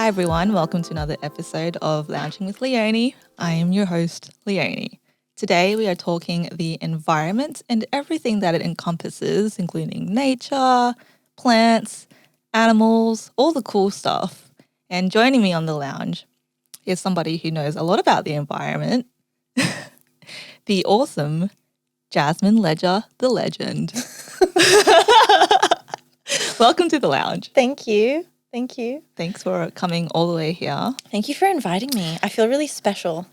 Hi everyone, welcome to another episode of Lounging with Leonie. I am your host, Leonie. Today we are talking the environment and everything that it encompasses, including nature, plants, animals, all the cool stuff. And joining me on the lounge is somebody who knows a lot about the environment, the awesome Jasmine Ledger, the legend. Welcome to the lounge. Thank you. Thank you. Thanks for coming all the way here. Thank you for inviting me. I feel really special.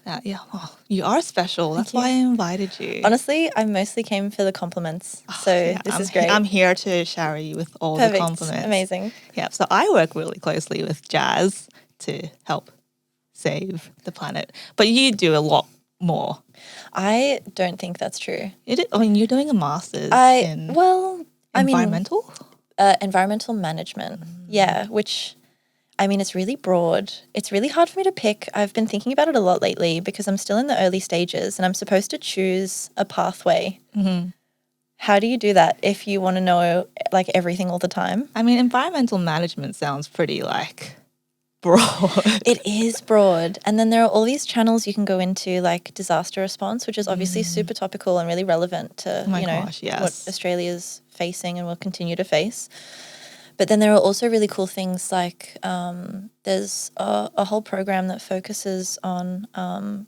You are special. That's why I invited you. Honestly, I mostly came for the compliments. This is great. I'm here to shower you with all the compliments. Amazing. Yeah, so I work really closely with Jazz to help save the planet. But you do a lot more. I don't think that's true. You're doing a master's in environmental? Environmental management. Yeah, which, it's really broad. It's really hard for me to pick. I've been thinking about it a lot lately because I'm still in the early stages and I'm supposed to choose a pathway. Mm-hmm. How do you do that if you want to know everything all the time? Environmental management sounds pretty broad. It is broad. And then there are all these channels you can go into, like disaster response, which is obviously super topical and really relevant to, what Australia's facing and will continue to face. But then there are also really cool things like there's a whole program that focuses on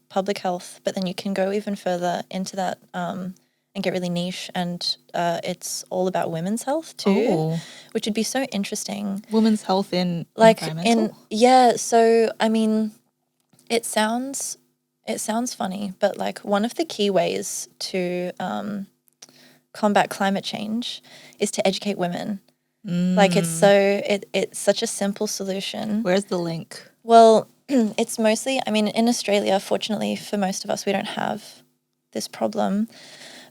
public health, but then you can go even further into that and get really niche, and it's all about women's health too, which would be so interesting. Women's health in environmental? So it sounds funny, but one of the key ways to combat climate change is to educate women. It's such a simple solution. Where's the link? Well, it's mostly, in Australia, fortunately for most of us, we don't have this problem.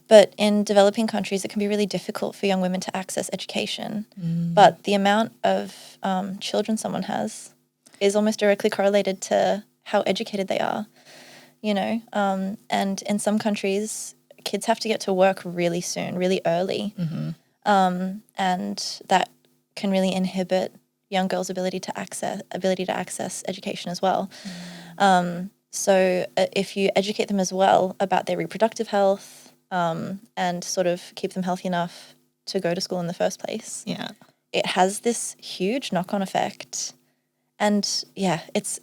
But in developing countries, it can be really difficult for young women to access education. But the amount of children someone has is almost directly correlated to how educated they are, and in some countries, kids have to get to work really soon, really early. Mm-hmm. And that can really inhibit young girls' ability to access education as well. So if you educate them as well about their reproductive health, and sort of keep them healthy enough to go to school in the first place. Yeah. It has this huge knock-on effect. And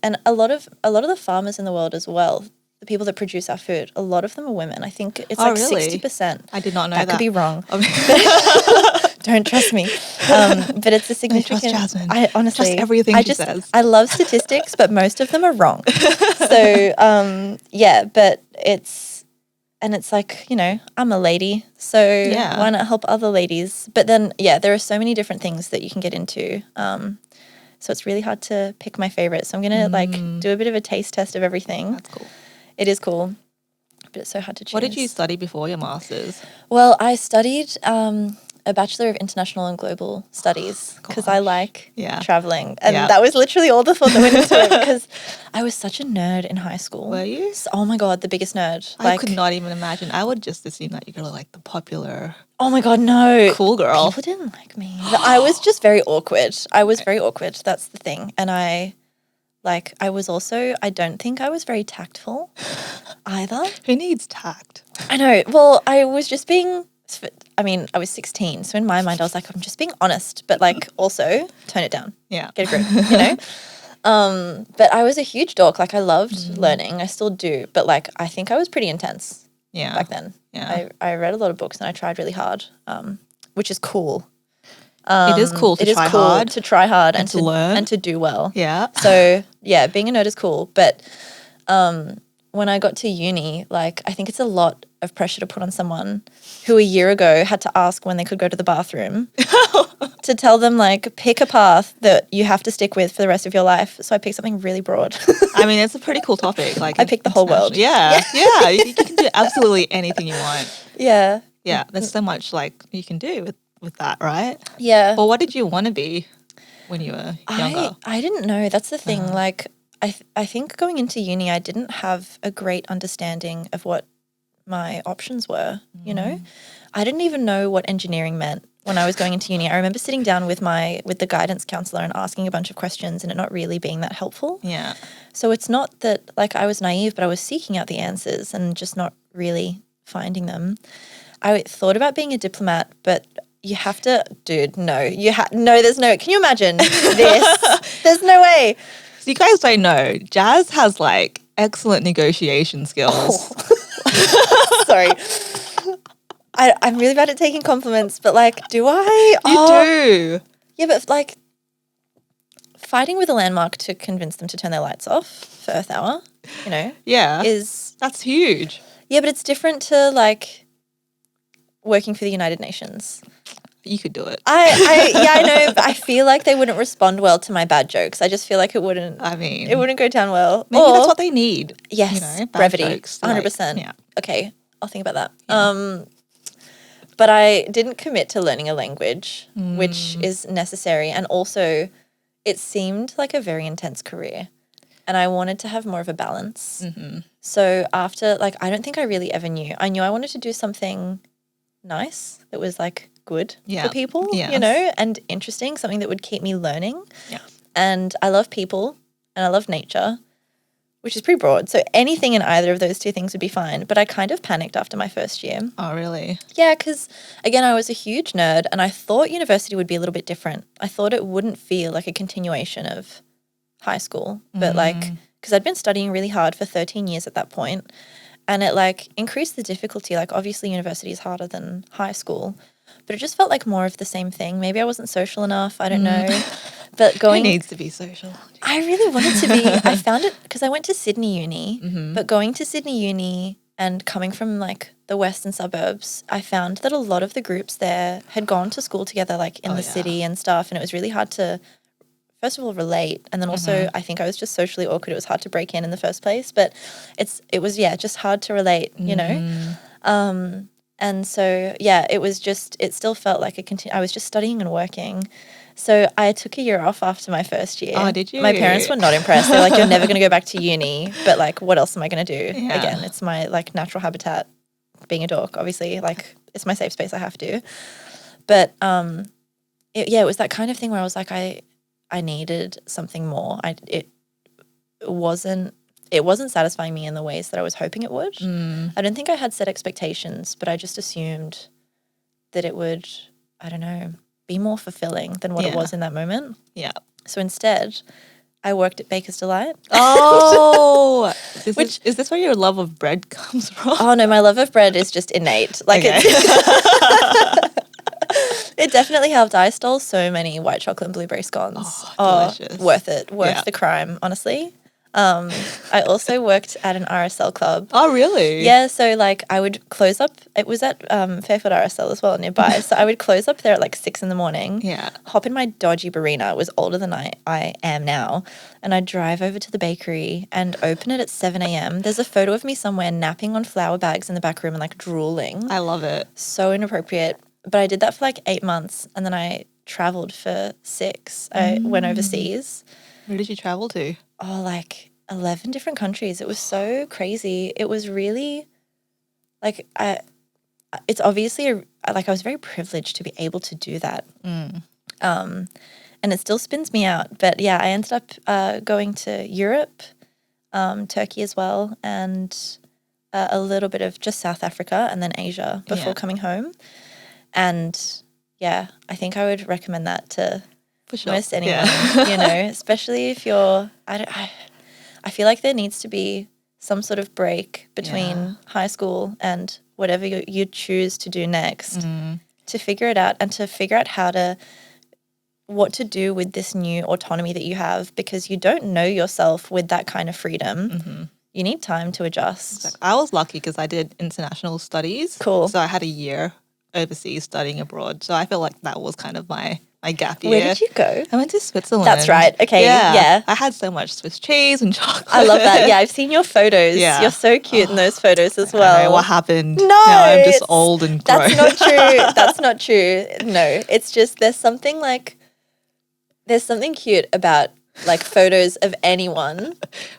and a lot of the farmers in the world as well, the people that produce our food, a lot of them are women. I think it's really? 60%. I did not know that. That could be wrong. Don't trust me. But it's a significant... Don't trust Jasmine. I honestly... Trust everything she says. I love statistics, but most of them are wrong. So, but it's... And it's I'm a lady, so why not help other ladies? But then, there are so many different things that you can get into. So it's really hard to pick my favorite. So I'm going to do a bit of a taste test of everything. That's cool. It is cool, but it's so hard to choose. What did you study before your master's? Well, I studied a Bachelor of International and Global Studies because I like traveling. And that was literally all the thought that went into it because I was such a nerd in high school. Were you? Oh my God, the biggest nerd. I could not even imagine. I would just assume that you're the popular... Oh my God, no. Cool girl. People didn't like me. I was just very awkward. I was very awkward. That's the thing. And I was also, I don't think I was very tactful either. Who needs tact? I know. Well, I was just being... I was 16, so in my mind I was I'm just being honest, but also tone it down. Yeah. Get a grip, But I was a huge dork. I loved learning. I still do, but I think I was pretty intense back then. Yeah. I read a lot of books and I tried really hard, which is cool. It is cool to try hard and to learn and to do well. Yeah. So being a nerd is cool, but when I got to uni, I think it's a lot of pressure to put on someone who a year ago had to ask when they could go to the bathroom to tell them pick a path that you have to stick with for the rest of your life. So I picked something really broad. It's a pretty cool topic. I picked the whole world. Yeah. You can do absolutely anything you want. Yeah. Yeah. There's so much you can do with that, right? Yeah. Well, what did you want to be when you were younger? I didn't know. That's the thing. I think going into uni, I didn't have a great understanding of what my options were, I didn't even know what engineering meant. when I was going into uni. I remember sitting down with the guidance counselor and asking a bunch of questions and it not really being that helpful. Yeah. So it's not that like I was naive, but I was seeking out the answers and just not really finding them. I thought about being a diplomat, but you have to, dude, no. There's no, can you imagine this? There's no way. So you guys don't know, Jazz has like excellent negotiation skills. Oh. Sorry. I'm really bad at taking compliments, but like, do I? You do. Yeah, but like fighting with a landmark to convince them to turn their lights off for Earth Hour, you know? Yeah. Is that's huge. Yeah, but it's different to like working for the United Nations. You could do it. I know, but I feel like they wouldn't respond well to my bad jokes. I just feel like it wouldn't go down well. Maybe that's what they need. Yes, you know, brevity, jokes, 100%. Yeah. Okay, I'll think about that. Yeah. But I didn't commit to learning a language, which is necessary. And also, it seemed like a very intense career. And I wanted to have more of a balance. Mm-hmm. So after, like, I don't think I really ever knew. I knew I wanted to do something nice that was, like, good for people, you know, and interesting, something that would keep me learning. Yeah. And I love people and I love nature, which is pretty broad. So anything in either of those two things would be fine. But I kind of panicked after my first year. Oh, really? Yeah, because, again, I was a huge nerd and I thought university would be a little bit different. I thought it wouldn't feel like a continuation of high school. But, like, because I'd been studying really hard for 13 years at that point, and it, like, increased the difficulty. Like, obviously university is harder than high school, but it just felt like more of the same thing. Maybe I wasn't social enough. I don't know. But Who needs to be social? I really wanted to be. I found it because I went to Sydney Uni, but going to Sydney Uni and coming from like the western suburbs, I found that a lot of the groups there had gone to school together, like in the city and stuff. And it was really hard to, first of all, relate. And then also I think I was just socially awkward. It was hard to break in the first place. But it was just hard to relate, you know. And so, it still felt like I was just studying and working. So I took a year off after my first year. Oh, did you? My parents were not impressed. They're like, you're never going to go back to uni. But like, what else am I going to do? Yeah. Again, it's my like natural habitat, being a dork, obviously. Like, it's my safe space. I have to. But it was that kind of thing where I was like, I needed something more. It wasn't satisfying me in the ways that I was hoping it would. I don't think I had set expectations, but I just assumed that it would, I don't know, be more fulfilling than what it was in that moment. Yeah. So instead, I worked at Baker's Delight. Oh, is this where your love of bread comes from? Oh no, my love of bread is just innate. Like it definitely helped. I stole so many white chocolate and blueberry scones. Delicious. Worth it. Worth the crime, honestly. I also worked at an RSL club. Oh, really? Yeah, so like I would close up. It was at Fairfield RSL as well, nearby. So I would close up there at like 6 a.m. Yeah. Hop in my dodgy Barina. It was older than I am now. And I'd drive over to the bakery and open it at 7 a.m. There's a photo of me somewhere napping on flour bags in the back room and like drooling. I love it. So inappropriate. But I did that for like 8 months and then I traveled for 6. I went overseas. Where did you travel to? Oh, like 11 different countries. It was so crazy. It was really like it's obviously I was very privileged to be able to do that. And it still spins me out. But yeah, I ended up going to Europe, Turkey as well, and a little bit of just South Africa and then Asia before coming home. And yeah, I think I would recommend that to most anyone, you know, especially if you're, I feel like there needs to be some sort of break between high school and whatever you choose to do next to figure it out and to figure out what to do with this new autonomy that you have, because you don't know yourself with that kind of freedom. You need time to adjust. Exactly. I was lucky because I did international studies. Cool. So I had a year overseas studying abroad. So I feel like that was kind of my gap year. Where did you go? I went to Switzerland. That's right. Okay. Yeah. I had so much Swiss cheese and chocolate. I love that. Yeah, I've seen your photos. Yeah. You're so cute in those photos as well. I know what happened. No. Now I'm just old and gross. That's not true. That's not true. No, it's just there's something cute about like photos of anyone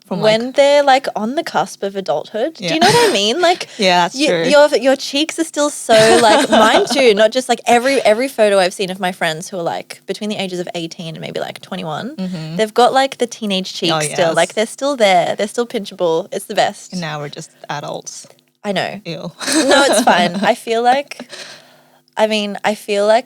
when they're like on the cusp of adulthood. Do you know what I mean? Like, yeah, that's true. Your cheeks are still so like mine too. Not just like every photo I've seen of my friends who are like between the ages of 18 and maybe like 21. They've got like the teenage cheeks still. Like they're still there. They're still pinchable. It's the best. And now we're just adults. I know. Ew. No, it's fine. I feel like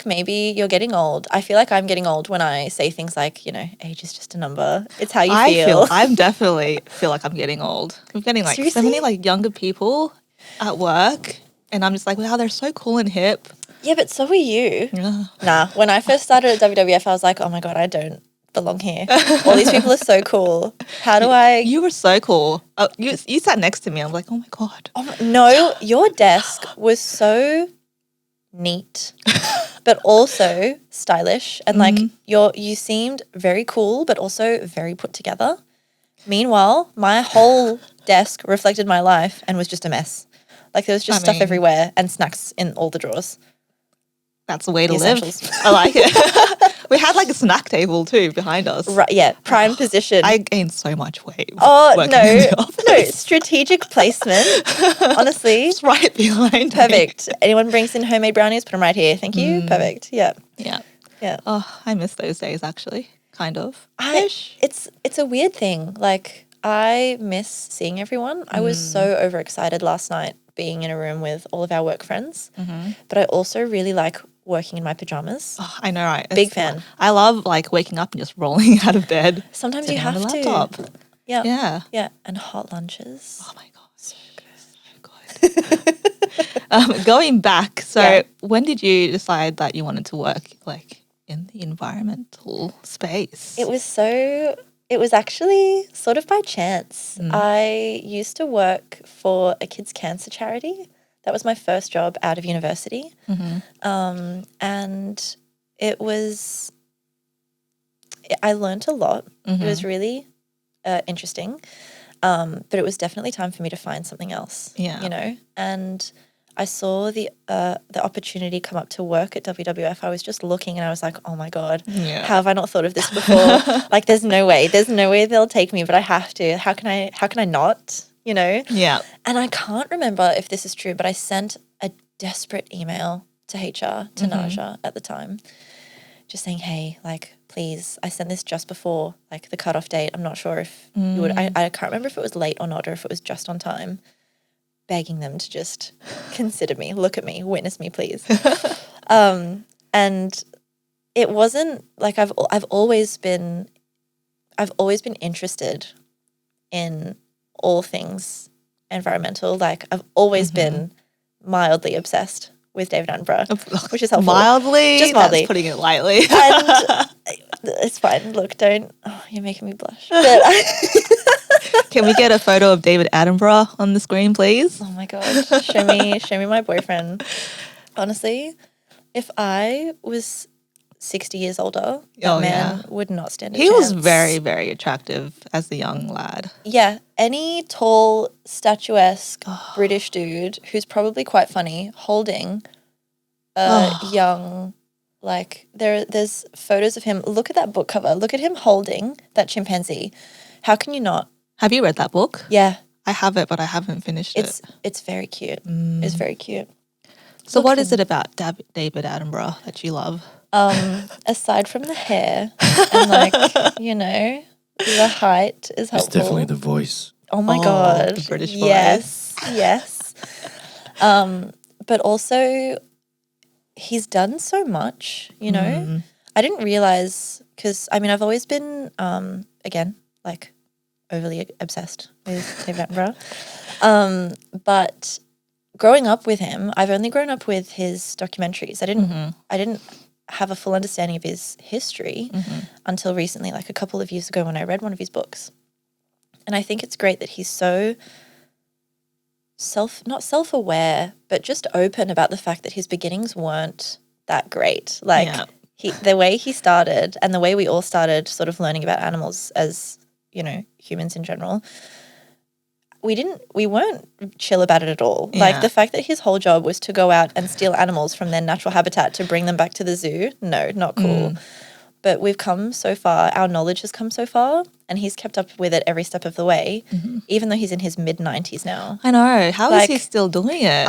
maybe you're getting old. I feel like I'm getting old when I say things like, you know, age is just a number. It's how you feel. I definitely feel like I'm getting old. I'm getting like so many like younger people at work, and I'm just like, wow, they're so cool and hip. Yeah, but so are you. Yeah. Nah, when I first started at WWF, I was like, oh my God, I don't belong here. All these people are so cool. How do I? You were so cool. Oh, you sat next to me. I'm like, oh my God. Oh, no, your desk was so neat, but also stylish, and like you seemed very cool, but also very put together. Meanwhile, my whole desk reflected my life and was just a mess. Like there was just stuff everywhere and snacks in all the drawers. That's the way to live. I like it. We had like a snack table too behind us. Right, yeah, prime position. I gained so much weight. Oh, no, strategic placement. Honestly. It's right behind Perfect. Me. Anyone brings in homemade brownies, put them right here. Thank you. Perfect. Yeah. Yeah. Yeah. Oh, I miss those days actually, kind of. It's a weird thing. Like I miss seeing everyone. I was so overexcited last night being in a room with all of our work friends, but I also really like working in my pajamas. Oh, I know, right? Big fan. I love like waking up and just rolling out of bed. Sometimes you have to. Yeah. Yeah. Yeah. And hot lunches. Oh my God. So good. Going back, so when did you decide that you wanted to work like in the environmental space? It was actually sort of by chance. I used to work for a kids' cancer charity. That was my first job out of university. And I learned a lot. It was really interesting. But it was definitely time for me to find something else, you know? And I saw the opportunity come up to work at WWF. I was just looking and I was like, oh my God, how have I not thought of this before? Like there's no way they'll take me, but I have to. How can I not? You know? Yeah. And I can't remember if this is true, but I sent a desperate email to HR, to Naja at the time, just saying, hey, like, please, I sent this just before, like, the cutoff date. I'm not sure if you would, I can't remember if it was late or not, or if it was just on time, begging them to just consider me, look at me, witness me, please. And it wasn't, like, I've always been interested in all things environmental. Like I've always been mildly obsessed with David Attenborough, which is helpful. Mildly? Just mildly. That's putting it lightly. And it's fine. Look, you're making me blush. But can we get a photo of David Attenborough on the screen, please? Oh my God. Show me my boyfriend. Honestly, if I was 60 years older, that man would not stand a chance. He was very, very attractive as a young lad. Yeah. Any tall, statuesque British dude who's probably quite funny holding a young, like, there's photos of him. Look at that book cover. Look at him holding that chimpanzee. How can you not? Have you read that book? Yeah. I have it, but I haven't finished it. It's very cute. It's very cute. So what is it about David Attenborough that you love? Aside from the hair and like, you know, the height is helpful. It's definitely the voice. Oh my God. The British voice. Yes. But also he's done so much, you know. I didn't realize, because I mean I've always been again, like overly obsessed with David Attenborough. But growing up with him, I've only grown up with his documentaries. I didn't have a full understanding of his history until recently, like a couple of years ago when I read one of his books. And I think it's great that he's so not self-aware, but just open about the fact that his beginnings weren't that great. Like the way he started and the way we all started sort of learning about animals as, you know, humans in general, we weren't chill about it at all. Like the fact that his whole job was to go out and steal animals from their natural habitat to bring them back to the zoo. No, not cool. but we've come so far. Our knowledge has come so far, and he's kept up with it every step of the way, even though he's in his mid-90s now. I know. How is he still doing it?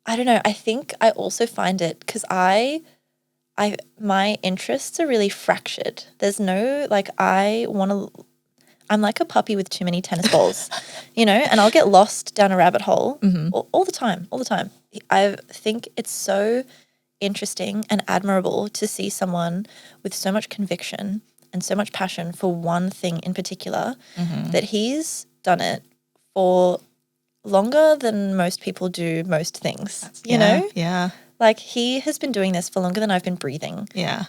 I don't know. I think I also find it because my interests are really fractured. There's no, like, I'm like a puppy with too many tennis balls, you know, and I'll get lost down a rabbit hole all the time. I think it's so interesting and admirable to see someone with so much conviction and so much passion for one thing in particular that he's done it for longer than most people do most things, you know? Yeah. Like, he has been doing this for longer than I've been breathing. Yeah.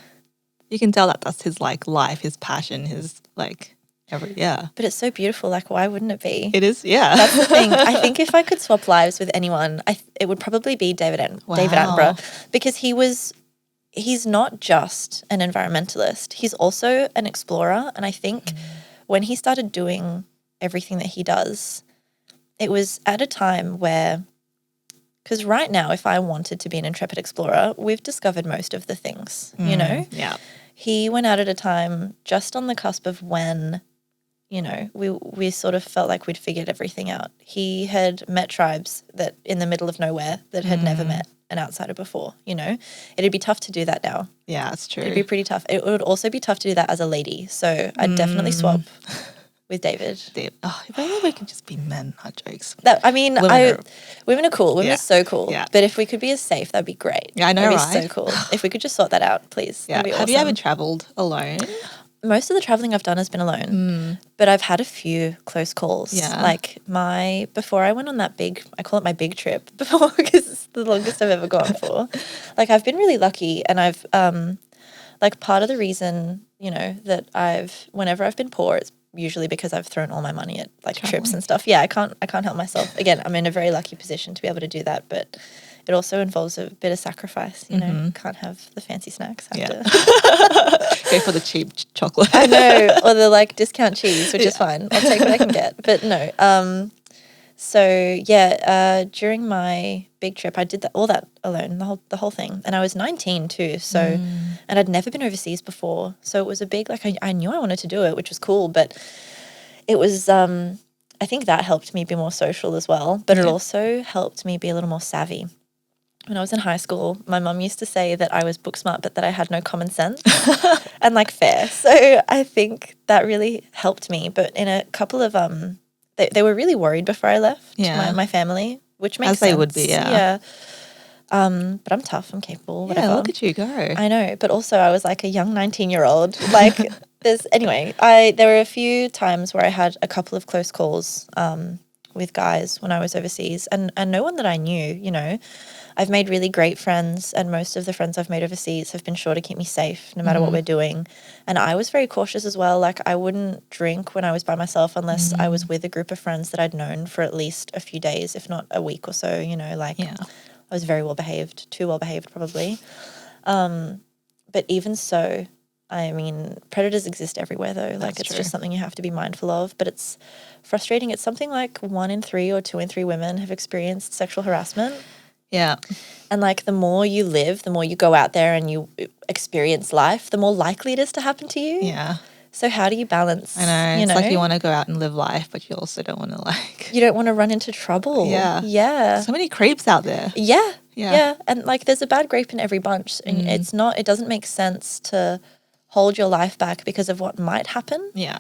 You can tell that that's his, like, life, his passion, his, like, But it's so beautiful. Like, why wouldn't it be? It is, yeah. That's the thing. I think if I could swap lives with anyone, it would probably be David Attenborough, because he's not just an environmentalist. He's also an explorer. And I think when he started doing everything that he does, it was at a time where, because right now, if I wanted to be an intrepid explorer, we've discovered most of the things, you know? Yeah. He went out at a time just on the cusp of when, you know, we sort of felt like we'd figured everything out. He had met tribes that in the middle of nowhere that had never met an outsider before, you know. It'd be tough to do that now. Yeah, that's true. It'd be pretty tough. It would also be tough to do that as a lady. So I'd definitely swap with David. Oh, if only we could just be men, not jokes. Women are cool. Women are so cool. Yeah. But if we could be as safe, that'd be great. Yeah, I know, that'd right? be so cool. If we could just sort that out, please. Yeah. That'd be awesome. Have you ever travelled alone? Most of the traveling I've done has been alone, but I've had a few close calls. Yeah. Like before I went on that I call it my big trip before, because it's the longest I've ever gone for. Like, I've been really lucky, and I've, like, part of the reason, you know, that whenever I've been poor, it's usually because I've thrown all my money at, like, trips and stuff. Yeah, I can't help myself. Again, I'm in a very lucky position to be able to do that, but it also involves a bit of sacrifice, you know. Can't have the fancy snacks. Have to go for the cheap chocolate. I know, or the, like, discount cheese, which is fine. I'll take what I can get. But no. So yeah, during my big trip, I did all that alone, the whole thing, and I was 19 too. So, and I'd never been overseas before, so it was a big, like, I knew I wanted to do it, which was cool, but it was. I think that helped me be more social as well, but it also helped me be a little more savvy. When I was in high school, my mum used to say that I was book smart, but that I had no common sense and, like, fair. So I think that really helped me. But in a couple of they were really worried before I left. My family, which makes sense. As they would be, yeah. But I'm tough. I'm capable. Whatever. Yeah, look at you go. I know, but also I was like a young 19-year-old. Like, there were a few times where I had a couple of close calls with guys when I was overseas, and no one that I knew, you know. I've made really great friends, and most of the friends I've made overseas have been sure to keep me safe no matter what we're doing. And I was very cautious as well. Like, I wouldn't drink when I was by myself unless I was with a group of friends that I'd known for at least a few days, if not a week or so, you know, like, I was very well behaved, too well behaved probably. But even so, I mean, predators exist everywhere though. Like, it's just something you have to be mindful of, but it's frustrating. It's something like 1 in 3 or 2 in 3 women have experienced sexual harassment. Yeah. And, like, the more you live, the more you go out there and you experience life, the more likely it is to happen to you. Yeah. So how do you balance? I know. It's like you want to go out and live life, but you also don't want to, like... You don't want to run into trouble. Yeah. Yeah. So many creeps out there. Yeah. Yeah. And, like, there's a bad grape in every bunch. And it doesn't make sense to hold your life back because of what might happen. Yeah.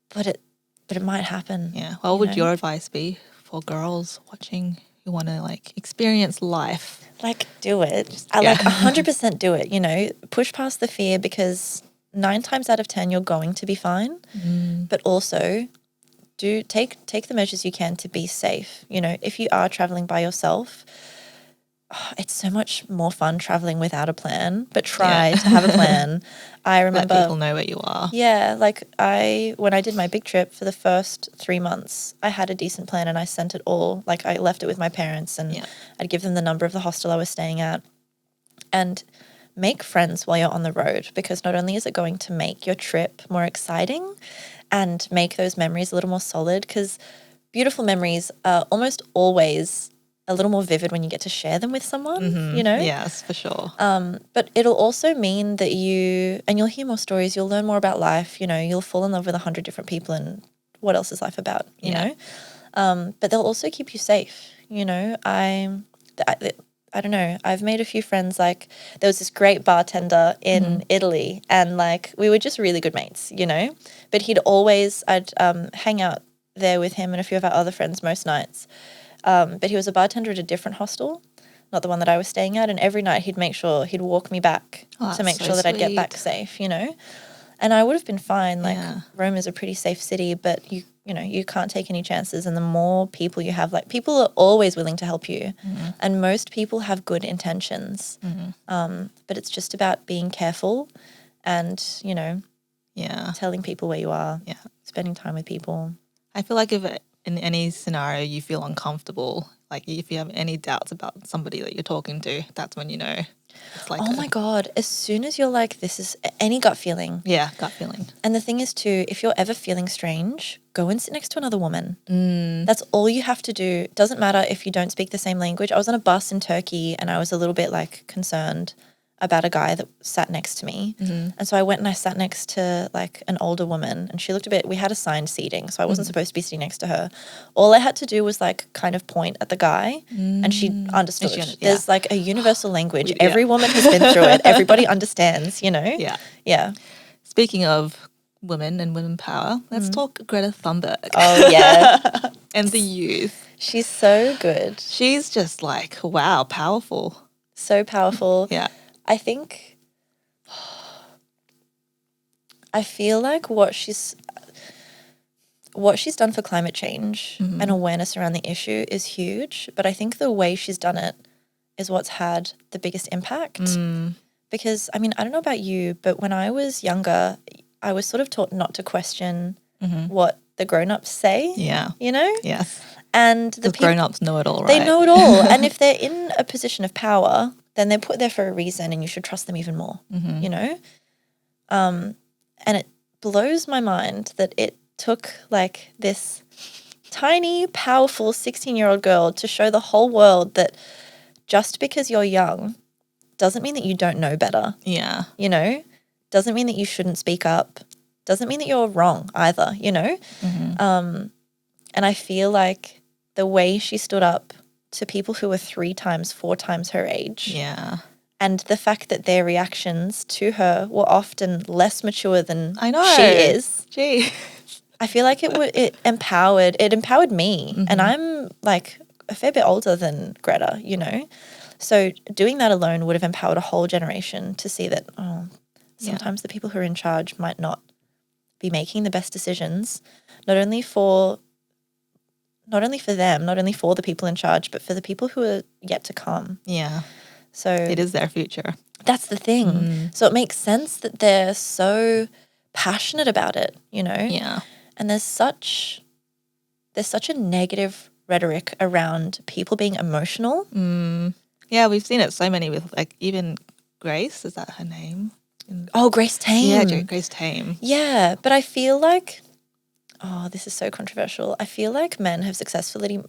But it might happen. Yeah. What would your advice be for girls watching who want to, like, experience life? Like, do it. Like, 100% do it, you know. Push past the fear, because 9 times out of 10 you're going to be fine. But also take the measures you can to be safe. You know, if you are traveling by yourself, it's so much more fun traveling without a plan, but try to have a plan. I remember... Let people know where you are. Yeah, like, when I did my big trip for the first 3 months, I had a decent plan and I sent it all. Like, I left it with my parents, and I'd give them the number of the hostel I was staying at. And make friends while you're on the road, because not only is it going to make your trip more exciting and make those memories a little more solid, because beautiful memories are almost always a little more vivid when you get to share them with someone, you know? Yes, for sure. But it'll also mean that and you'll hear more stories, you'll learn more about life, you know, you'll fall in love with 100 different people and what else is life about, you know? But they'll also keep you safe, you know? I don't know, I've made a few friends, like there was this great bartender in Italy and like we were just really good mates, you know? But I'd hang out there with him and a few of our other friends most nights. But he was a bartender at a different hostel, not the one that I was staying at, and every night he'd walk me back to make sure that I'd get back safe, you know? And I would have been fine, like Rome is a pretty safe city, but you know, you can't take any chances, and the more people you have, like people are always willing to help you and most people have good intentions, but it's just about being careful and, you know, telling people where you are, spending time with people. I feel like if in any scenario you feel uncomfortable, like if you have any doubts about somebody that you're talking to, that's when you know it's like my God, as soon as you're like, this is any gut feeling. Yeah, gut feeling. And the thing is too, if you're ever feeling strange, go and sit next to another woman. That's all you have to do. It doesn't matter if you don't speak the same language. I was on a bus in Turkey and I was a little bit like concerned about a guy that sat next to me. And so I went and I sat next to like an older woman and she looked we had assigned seating, so I wasn't supposed to be sitting next to her. All I had to do was like kind of point at the guy and she understood. There's like a universal language. Every woman has been through it. Everybody understands, you know? Yeah. Speaking of women and women power, let's talk Greta Thunberg. Oh, yeah. And the youth. She's so good. She's just like, wow, powerful. So powerful. Yeah. I feel like what she's done for climate change and awareness around the issue is huge, but I think the way she's done it is what's had the biggest impact. Because, I mean, I don't know about you, but when I was younger, I was sort of taught not to question what the grown-ups say. Yeah. You know? Yes. And the grown-ups know it all, right? They know it all. And if they're in a position of power, then they're put there for a reason and you should trust them even more, you know? And it blows my mind that it took like this tiny, powerful 16-year-old girl to show the whole world that just because you're young doesn't mean that you don't know better. Yeah. You know? Doesn't mean that you shouldn't speak up. Doesn't mean that you're wrong either, you know? And I feel like the way she stood up to people who were 3 times, 4 times her age. Yeah. And the fact that their reactions to her were often less mature than she is. Gee. I feel like it empowered me. And I'm like a fair bit older than Greta, you know? So doing that alone would have empowered a whole generation to see that, sometimes the people who are in charge might not be making the best decisions, not only for them, not only for the people in charge, but for the people who are yet to come. Yeah. So it is their future. That's the thing. So it makes sense that they're so passionate about it, you know? Yeah. And there's such a negative rhetoric around people being emotional. Yeah, we've seen it so many with like even Grace, is that her name? Grace Tame. Yeah, Grace Tame. Yeah, but I feel like this is so controversial. I feel like men have successfully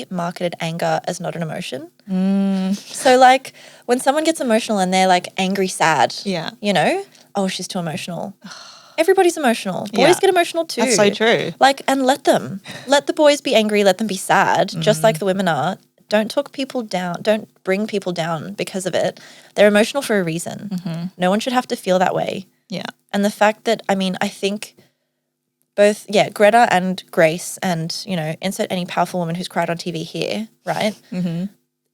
marketed anger as not an emotion. So like when someone gets emotional and they're like angry, sad, you know, she's too emotional. Everybody's emotional. Boys get emotional too. That's so true. Like, and let the boys be angry, let them be sad, just like the women are. Don't talk people down. Don't bring people down because of it. They're emotional for a reason. No one should have to feel that way. Yeah. And the fact that, I mean, I think both, Greta and Grace and, you know, insert any powerful woman who's cried on TV here, right?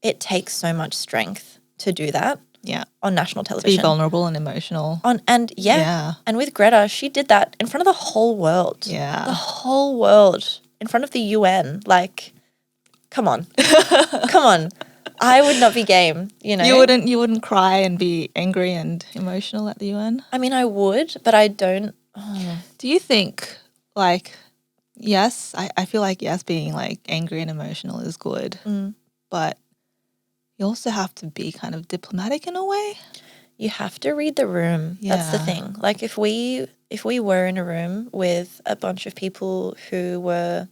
It takes so much strength to do that. Yeah. On national television. To be vulnerable and emotional. And with Greta, she did that in front of the whole world. Yeah. The whole world. In front of the UN. Like, come on. Come on. I would not be game, you know. You wouldn't cry and be angry and emotional at the UN? I mean, I would, but I don't. Do you think, like, yes, I feel like, yes, being, like, angry and emotional is good, but you also have to be kind of diplomatic in a way? You have to read the room. Yeah. That's the thing. Like, if we were in a room with a bunch of people who were,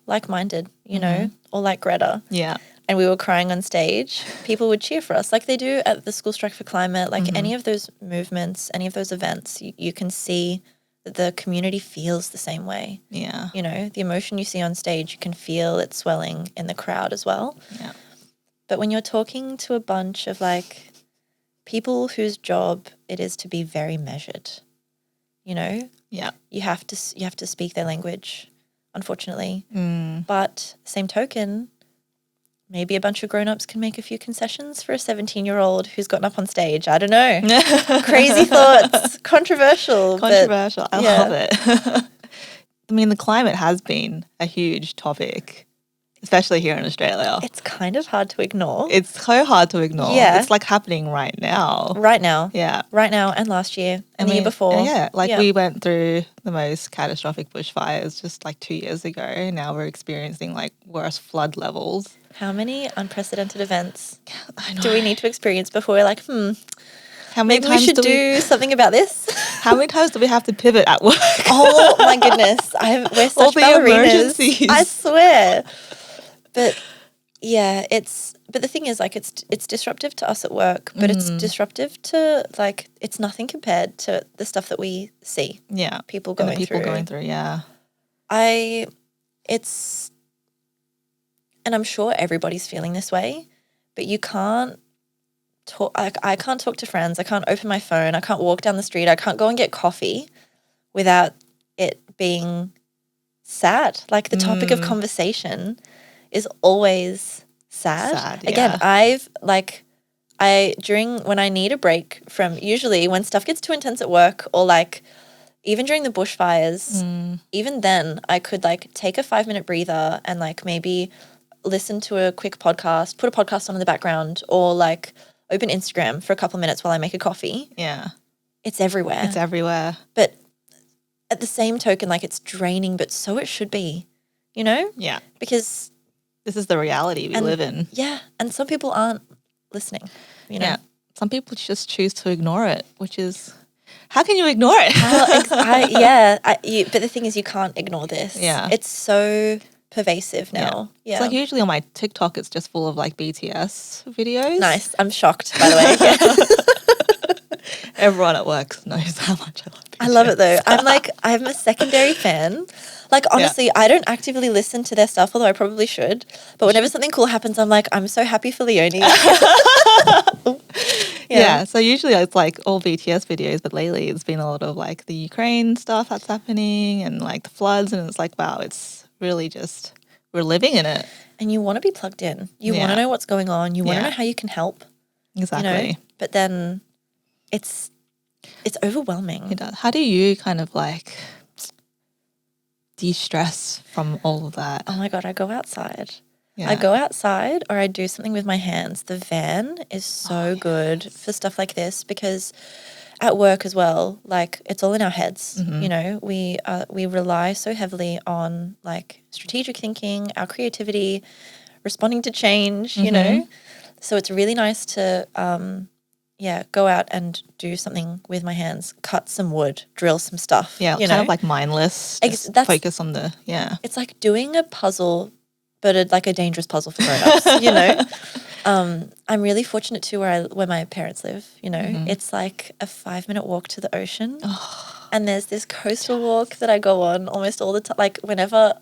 like-minded, you know, or like Greta. Yeah. And we were crying on stage, people would cheer for us like they do at the School Strike for Climate. Like any of those movements, any of those events, you can see that the community feels the same way. Yeah. You know, the emotion you see on stage, you can feel it swelling in the crowd as well. Yeah. But when you're talking to a bunch of like people whose job it is to be very measured, you know, yeah, you have to speak their language, unfortunately. But same token, maybe a bunch of grown-ups can make a few concessions for a 17-year-old who's gotten up on stage. I don't know. Crazy thoughts. Controversial. Controversial. I love it. I mean, the climate has been a huge topic, especially here in Australia. It's kind of hard to ignore. It's so hard to ignore. Yeah. It's like happening right now. Right now. Yeah. Right now and last year and the year before. Yeah. We went through the most catastrophic bushfires just like 2 years ago. Now we're experiencing like worse flood levels. How many unprecedented events do we need to experience before we're like, how many maybe times we should do something about this? How many times do we have to pivot at work? Oh my goodness. We're such all the ballerinas. Emergencies. I swear. But yeah, but the thing is like it's disruptive to us at work, but it's disruptive to like it's nothing compared to the stuff that we see. Yeah. People going through. Yeah. And I'm sure everybody's feeling this way, but you can't talk. Like, I can't talk to friends. I can't open my phone. I can't walk down the street. I can't go and get coffee without it being sad. Like the topic of conversation is always sad. Again, when I need a break from usually when stuff gets too intense at work or like even during the bushfires, even then I could like take a 5-minute breather and like maybe listen to a quick podcast, put a podcast on in the background or like open Instagram for a couple of minutes while I make a coffee. Yeah. It's everywhere. It's everywhere. But at the same token, like it's draining, but so it should be, you know? Yeah. Because this is the reality we live in. Yeah. And some people aren't listening, you know? Yeah. Some people just choose to ignore it, which is, how can you ignore it? But the thing is you can't ignore this. Yeah. It's so pervasive now. Yeah. It's like usually on my TikTok, it's just full of like BTS videos. Nice. I'm shocked, by the way. Everyone at work knows how much I love BTS. I love it though. I'm a secondary fan. Like honestly, I don't actively listen to their stuff, although I probably should. But whenever something cool happens, I'm like, I'm so happy for Leonie. Yeah, so usually it's like all BTS videos, but lately it's been a lot of like the Ukraine stuff that's happening and like the floods, and it's like, wow, it's really just, we're living in it. And you want to be plugged in. You want to know what's going on. You want to know how you can help. Exactly. You know? But then it's overwhelming. It does. How do you kind of like de-stress from all of that? Oh my God, I go outside. Yeah. I go outside or I do something with my hands. The van is so good for stuff like this because at work as well, like it's all in our heads. You know, we rely so heavily on like strategic thinking, our creativity, responding to change, you know. So it's really nice to go out and do something with my hands, cut some wood, drill some stuff. Yeah, you kind know? of like mindless. Focus on the, It's like doing a puzzle, but like a dangerous puzzle for grown-ups, you know. I'm really fortunate too where my parents live, you know. It's like a 5-minute walk to the ocean. And there's this coastal walk that I go on almost all the time, like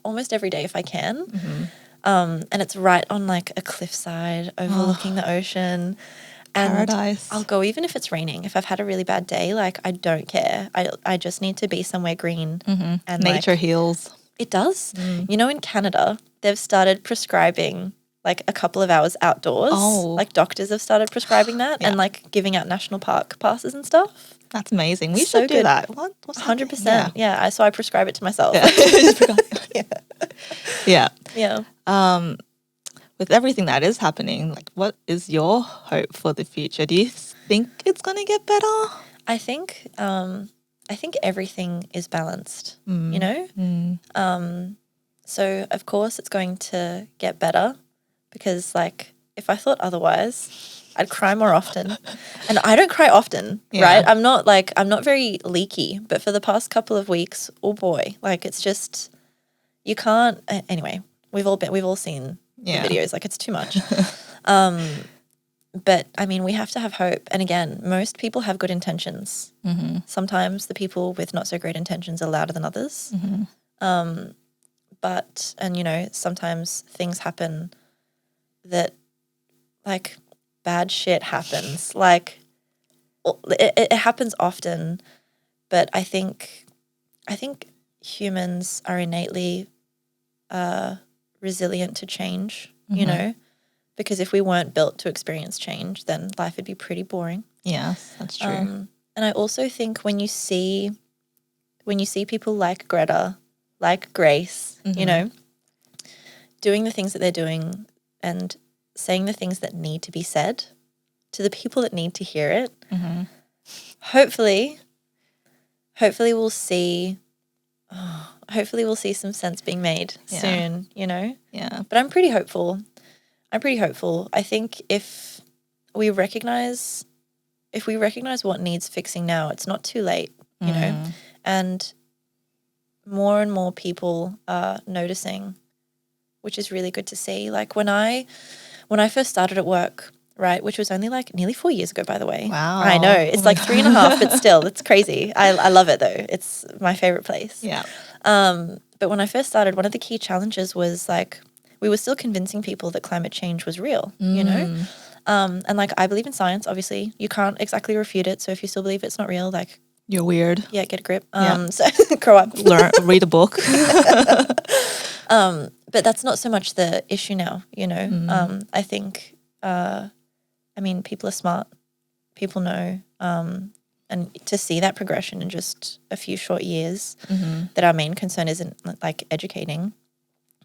almost every day if I can. And it's right on like a cliffside overlooking the ocean. And paradise. I'll go even if it's raining. If I've had a really bad day, like I don't care. I just need to be somewhere green. And nature heals. It does. You know, in Canada, they've started prescribing like a couple of hours outdoors. Like doctors have started prescribing that and like giving out national park passes and stuff. That's amazing. We should do that. What? 100%. Yeah. So I prescribe it to myself. Yeah. Yeah. With everything that is happening, like what is your hope for the future? Do you think it's going to get better? I think everything is balanced, you know? So of course it's going to get better because like if I thought otherwise, I'd cry more often. And I don't cry often, right? I'm not very leaky, but for the past couple of weeks, oh boy, like it's just, you can't, anyway, we've all seen the videos. Like, it's too much. But I mean, we have to have hope. And again, most people have good intentions. Mm-hmm. Sometimes the people with not so great intentions are louder than others. Mm-hmm. But you know, sometimes things happen that, like, bad shit happens. Like, it happens often. But I think humans are innately resilient to change, you know, because if we weren't built to experience change, then life would be pretty boring. Yes, that's true. And I also think when you see people like Greta, like Grace, you know, doing the things that they're doing and saying the things that need to be said to the people that need to hear it, hopefully we'll see some sense being made soon, you know? Yeah. But I'm pretty hopeful. I think if we recognize what needs fixing now, it's not too late, you know? And more people are noticing, which is really good to see. Like, when I first started at work, right, which was only like nearly 4 years ago, by the way. Wow. I know. It's like 3.5, but still, it's crazy. I love it though. It's my favorite place. Yeah. But when I first started, one of the key challenges was, like, we were still convincing people that climate change was real, you know? And, like, I believe in science, obviously. You can't exactly refute it. So if you still believe it's not real, like, you're weird. Yeah, get a grip. So grow up. Read a book. But that's not so much the issue now, you know? I think, I mean, people are smart. People know. And to see that progression in just a few short years, that our main concern isn't, like, educating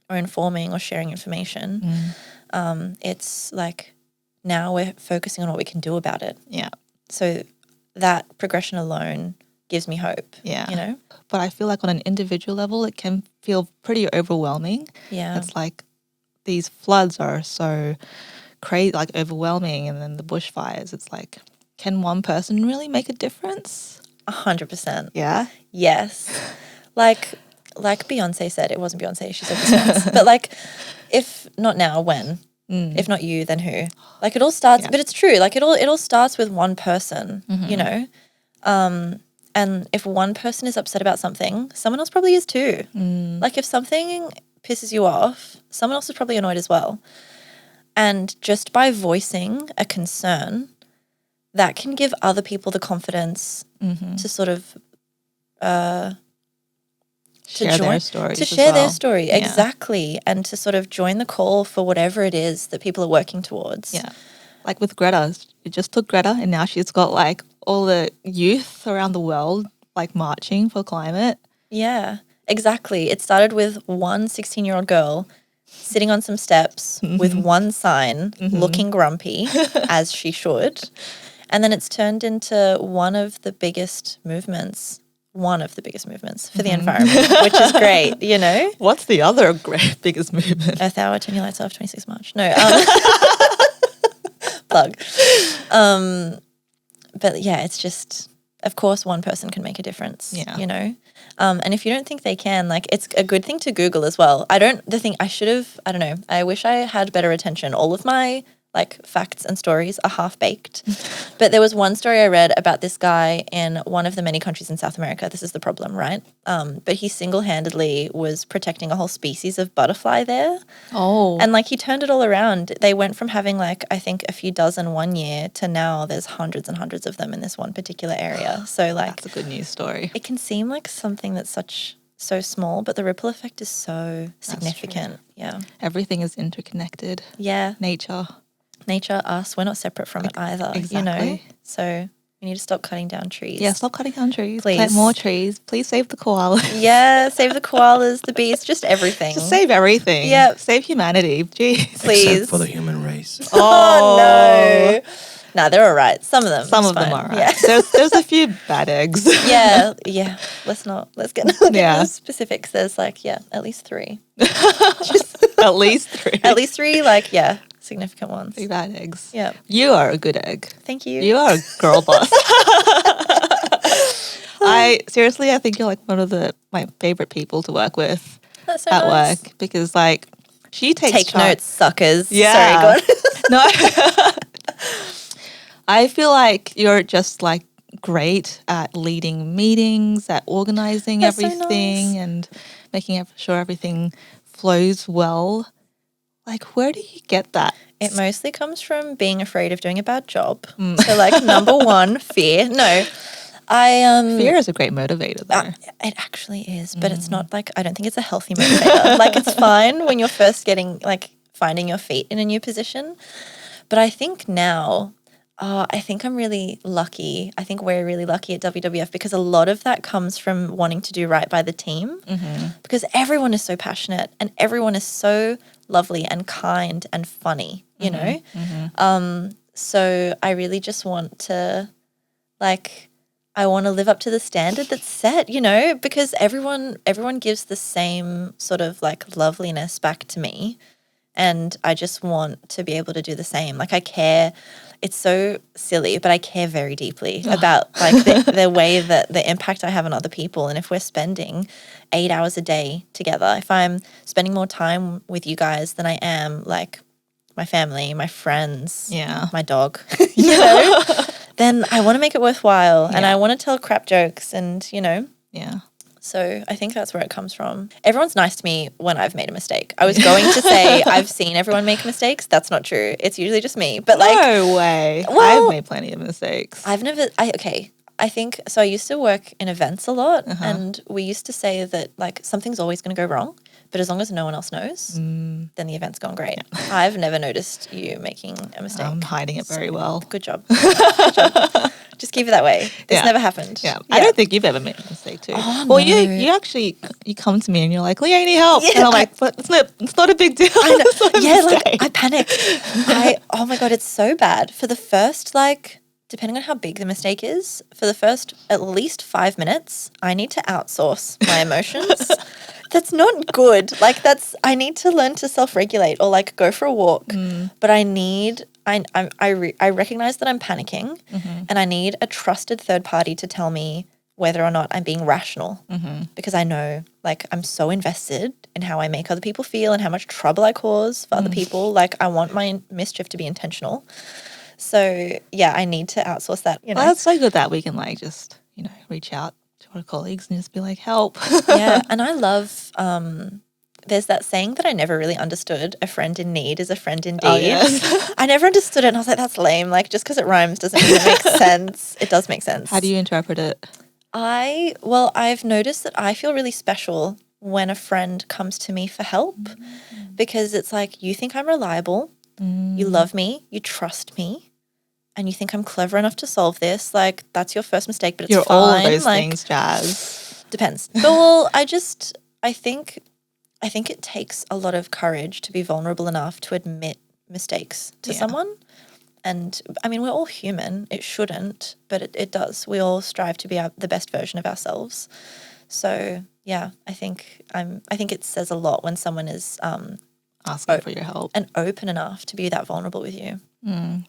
or informing or sharing information. It's like, now we're focusing on what we can do about it. Yeah. So that progression alone gives me hope. Yeah. You know? But I feel like on an individual level, it can feel pretty overwhelming. Yeah. It's like these floods are so crazy, like overwhelming, and then the bushfires. It's like, can one person really make a difference? 100%. Yeah. Yes. Like Beyonce said, it wasn't Beyonce, she said this once, but, like, if not now, when? If not you, then who? Like, it all starts, but it's true. Like, it all starts with one person, you know? And if one person is upset about something, someone else probably is too. Like, if something pisses you off, someone else is probably annoyed as well. And just by voicing a concern, that can give other people the confidence to sort of share their stories. To share their story, exactly. And to sort of join the call for whatever it is that people are working towards. Yeah. Like with Greta, it just took Greta, and now she's got, like, all the youth around the world, like, marching for climate. Yeah, exactly. It started with one 16-year-old girl sitting on some steps with one sign, looking grumpy, as she should. And then it's turned into one of the biggest movements for the environment, which is great, you know? What's the other biggest movement? Earth Hour, turn your lights off, 26 March. No. Plug. But yeah, it's just, of course, one person can make a difference, you know? And if you don't think they can, like, it's a good thing to Google as well. I wish I had better attention. All of my, like, facts and stories are half-baked. But there was one story I read about this guy in one of the many countries in South America. This is the problem, right? But he single-handedly was protecting a whole species of butterfly there. Oh. And, like, he turned it all around. They went from having, like, I think a few dozen one year to now there's hundreds and hundreds of them in this one particular area. So, like, that's a good news story. It can seem like something that's so small, but the ripple effect is so significant. Yeah. Everything is interconnected. Yeah. Nature, us, we're not separate from it either, you know? So we need to stop cutting down trees. Yeah, stop cutting down trees. Please. Plant more trees. Please save the koalas. Yeah, save the koalas, the bees, just everything. Just save everything. Yeah. Save humanity. Jeez. Please. Except for the human race. Oh, no. No, they're all right. Some of them. Some of them are right. Yeah. There's a few bad eggs. Yeah. Let's get into specifics. There's, like, at least 3. At least 3. At least 3, like, significant ones. 3 bad eggs. Yeah. You are a good egg. Thank you. You are a girl boss. I think you're, like, one of my favorite people to work with That's so at nice. work, because, like, She takes Take charge. notes, suckers. Yeah. Sorry, go on. No. I feel like you're just like great at leading meetings, at organizing That's so everything nice. and making sure everything flows well. Like, where do you get that? It mostly comes from being afraid of doing a bad job. So, like, number one, fear. No, Fear is a great motivator, though. It actually is, but it's not like, I don't think it's a healthy motivator. Like, it's fine when you're first getting, like, finding your feet in a new position. But I think now, I think I'm really lucky. I think we're really lucky at WWF because a lot of that comes from wanting to do right by the team because everyone is so passionate and everyone is so lovely and kind and funny, you know? So I really just want to, like, I want to live up to the standard that's set, you know, because everyone gives the same sort of like loveliness back to me. And I just want to be able to do the same. Like I care, it's so silly, but I care very deeply about like the way that the impact I have on other people. And if we're spending 8 hours a day together, if I'm spending more time with you guys than I am like my family, my friends, my dog, you know, then I want to make it worthwhile and I want to tell crap jokes and, you know. Yeah. So I think that's where it comes from. Everyone's nice to me when I've made a mistake. I was going to say I've seen everyone make mistakes. That's not true. It's usually just me. But like, no way. Well, I've made plenty of mistakes. I think so. I used to work in events a lot, and we used to say that like something's always going to go wrong, but as long as no one else knows, then the event's gone great. I've never noticed you making a mistake. I'm hiding it very well. Good job. Good job. Just keep it that way. This never happened. Yeah. I don't think you've ever made a mistake too. Oh, well, no. you actually come to me and you're like, Leonie, help. And I'm like, but it's not a big deal. I know. Yeah, like I panic. Oh my God, it's so bad. For the first like, depending on how big the mistake is, for the first at least 5 minutes, I need to outsource my emotions. That's not good. Like I need to learn to self-regulate or like go for a walk. But I recognize that I'm panicking and I need a trusted third party to tell me whether or not I'm being rational because I know like I'm so invested in how I make other people feel and how much trouble I cause for other people. Like I want my mischief to be intentional. So yeah, I need to outsource that. You know? Well, that's so good that we can like just, you know, reach out to our colleagues and just be like, help. Yeah. And I love, there's that saying that I never really understood, a friend in need is a friend indeed. Oh, yes. I never understood it and I was like, that's lame. Like just because it rhymes doesn't mean it makes sense. It does make sense. How do you interpret it? I've noticed that I feel really special when a friend comes to me for help because it's like, you think I'm reliable, you love me, you trust me, and you think I'm clever enough to solve this. Like that's your first mistake, but it's You're fine. all of those like, things, Jazz. Depends. But well, I think it takes a lot of courage to be vulnerable enough to admit mistakes to someone. And I mean, we're all human. It shouldn't, but it does. We all strive to be the best version of ourselves. So yeah, I think it says a lot when someone is asking for your help and open enough to be that vulnerable with you.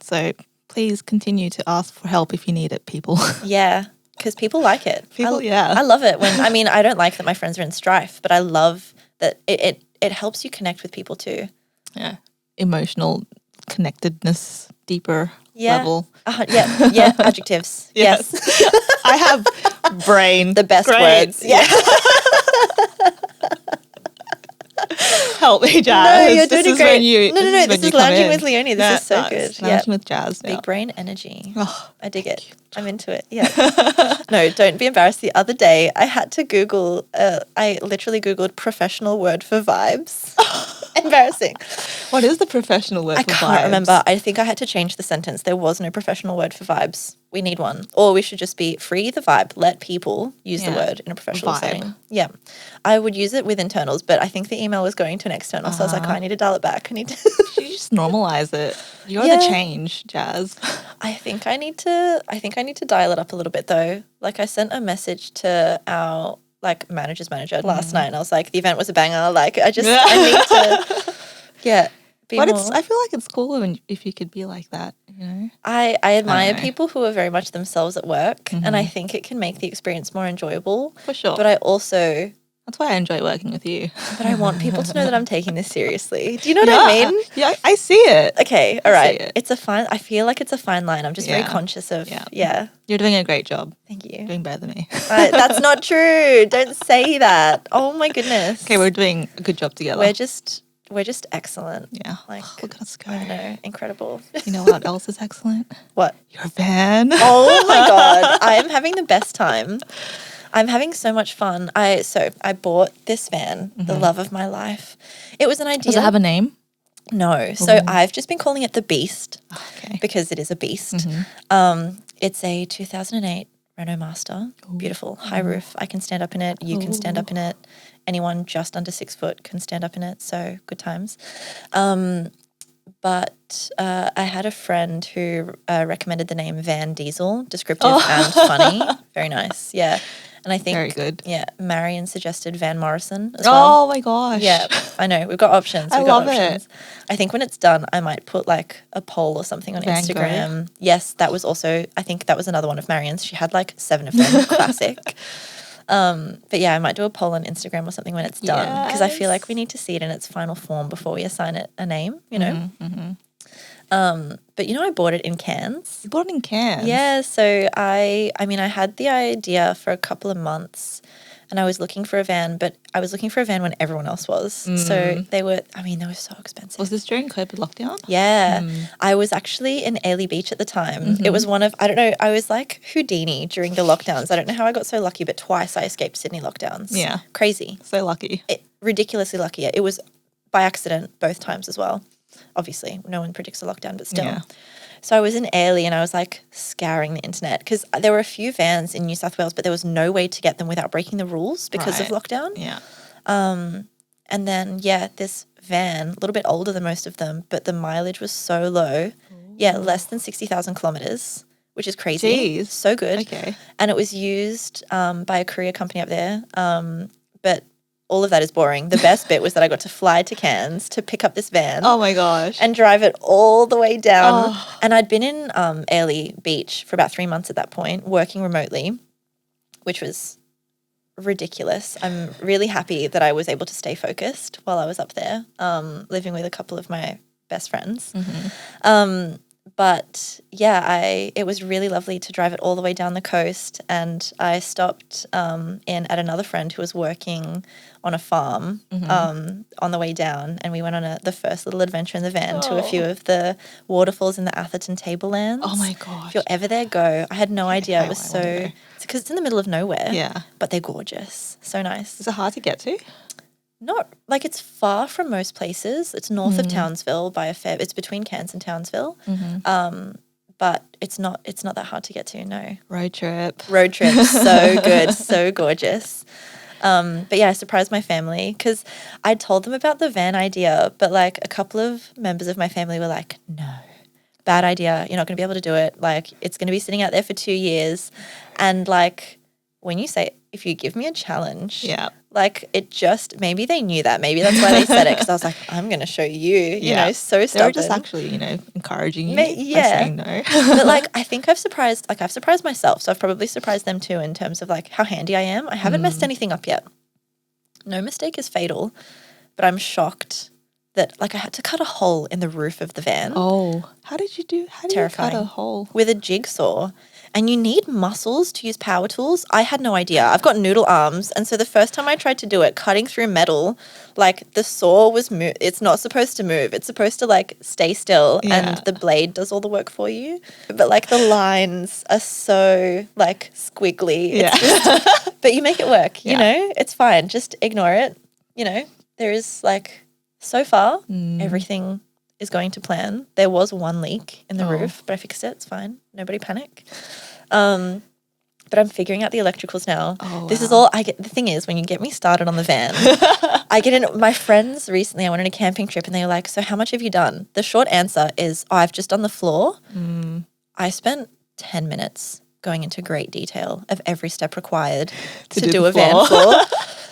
So please continue to ask for help if you need it, people. Yeah, because people like it. I love it when I don't like that my friends are in strife, but I love that it helps you connect with people too. Yeah, emotional connectedness, deeper level. Yeah, adjectives. Yes. I have brain. The best words. Yeah. Help me, Jazz. No, you're doing great. No. This is Lounging with Leonie. This is so good. Lounging with Jazz. Big brain energy. Oh, I dig it. I'm into it. Yeah. No, don't be embarrassed. The other day, I had to Google. I literally Googled professional word for vibes. Embarrassing. What is the professional word for vibes? I can't remember. I think I had to change the sentence. There was no professional word for vibes. We need one. Or we should just be free the vibe. Let people use the word in a professional setting. Yeah. I would use it with internals, but I think the email was going to an external. So I was like, I need to dial it back. You just normalize it. You're the change, Jazz. I think I need to dial it up a little bit though. Like I sent a message to our like manager's manager last night and I was like, the event was a banger. Like I need to but I feel like it's cool if you could be like that, you know? I admire people who are very much themselves at work and I think it can make the experience more enjoyable. For sure. But I also That's why I enjoy working with you. But I want people to know that I'm taking this seriously. Do you know what I mean? Yeah, I see it. Okay, all right. I feel like it's a fine line. I'm just very conscious of, You're doing a great job. Thank you. You're doing better than me. That's not true. Don't say that. Oh my goodness. Okay, we're doing a good job together. We're just excellent. Yeah. Like, look at us go. I know, incredible. You know what else is excellent? What? Your van. Oh my God. I am having the best time. I'm having so much fun. I bought this van, the love of my life. It was an idea. Does it have a name? No. So I've just been calling it the Beast because it is a beast. It's a 2008 Renault Master. Ooh. Beautiful. High roof. I can stand up in it. You can stand up in it. Anyone just under 6 foot can stand up in it. So good times. But I had a friend who recommended the name Van Diesel, descriptive and funny. Very nice. Yeah. And I think, very good. Yeah, Marion suggested Van Morrison as well. Oh my gosh. Yeah, I know. We've got options. I love it. I think when it's done, I might put like a poll or something on Van Instagram. Gogh. Yes, that was also, I think that was another one of Marion's. She had like 7 of them. Classic. But yeah, I might do a poll on Instagram or something when it's done because I feel like we need to see it in its final form before we assign it a name, you know? But I bought it in cans. You bought it in cans? Yeah, so I had the idea for a couple of months and I was looking for a van, but I was looking for a van when everyone else was. So they were so expensive. Was this during COVID lockdown? Yeah. I was actually in Ailey Beach at the time. It was one of, I don't know, I was like Houdini during the lockdowns. I don't know how I got so lucky, but twice I escaped Sydney lockdowns. Yeah. Crazy. So lucky. Ridiculously lucky. It was by accident both times as well. Obviously, no one predicts a lockdown, but still. Yeah. So I was in Airlie and I was like scouring the internet because there were a few vans in New South Wales, but there was no way to get them without breaking the rules because of lockdown. Yeah. And then, this van, a little bit older than most of them, but the mileage was so low. Ooh. Yeah, less than 60,000 kilometres, which is crazy. Jeez. So good. Okay. And it was used by a courier company up there. But all of that is boring. The best bit was that I got to fly to Cairns to pick up this van. Oh my gosh. And drive it all the way down. Oh. And I'd been in Airlie Beach for about 3 months at that point, working remotely, which was ridiculous. I'm really happy that I was able to stay focused while I was up there, living with a couple of my best friends. But yeah, it was really lovely to drive it all the way down the coast, and I stopped in at another friend who was working on a farm on the way down, and we went on the first little adventure in the van to a few of the waterfalls in the Atherton Tablelands. Oh my gosh. If you're ever there, go. I had no idea. It was so – because it's in the middle of nowhere. Yeah. But they're gorgeous. So nice. Is it hard to get to? Not like it's far from most places. It's north of Townsville by a fair. It's between Cairns and Townsville, but it's not that hard to get to. No road trip, so good, so gorgeous. But yeah, I surprised my family because I told them about the van idea, but like a couple of members of my family were like, "No, bad idea. You're not going to be able to do it. Like it's going to be sitting out there for 2 years," and like when you say, "If you give me a challenge," yeah. Like it just, maybe they knew that. Maybe that's why they said it, because I was like, I'm going to show you, you know, so stubborn. They were just actually, encouraging you by saying no. But like, I think I've surprised myself. So I've probably surprised them too in terms of like how handy I am. I haven't messed anything up yet. No mistake is fatal, but I'm shocked that like I had to cut a hole in the roof of the van. Oh, how did you cut a hole? With a jigsaw. And you need muscles to use power tools. I had no idea. I've got noodle arms. And so the first time I tried to do it, cutting through metal, like the saw was it's not supposed to move. It's supposed to like stay still and the blade does all the work for you. But like the lines are so like squiggly. It's but you make it work, you know? It's fine. Just ignore it. You know, there is like so far everything is going to plan. There was one leak in the roof, but I fixed it. It's fine. Nobody panic. But I'm figuring out the electricals now. This is all I get. The thing is, when you get me started on the van, I get in. My friends recently, I went on a camping trip and they were like, "So how much have you done?" The short answer is, I've just done the floor. I spent 10 minutes going into great detail of every step required to do a van floor.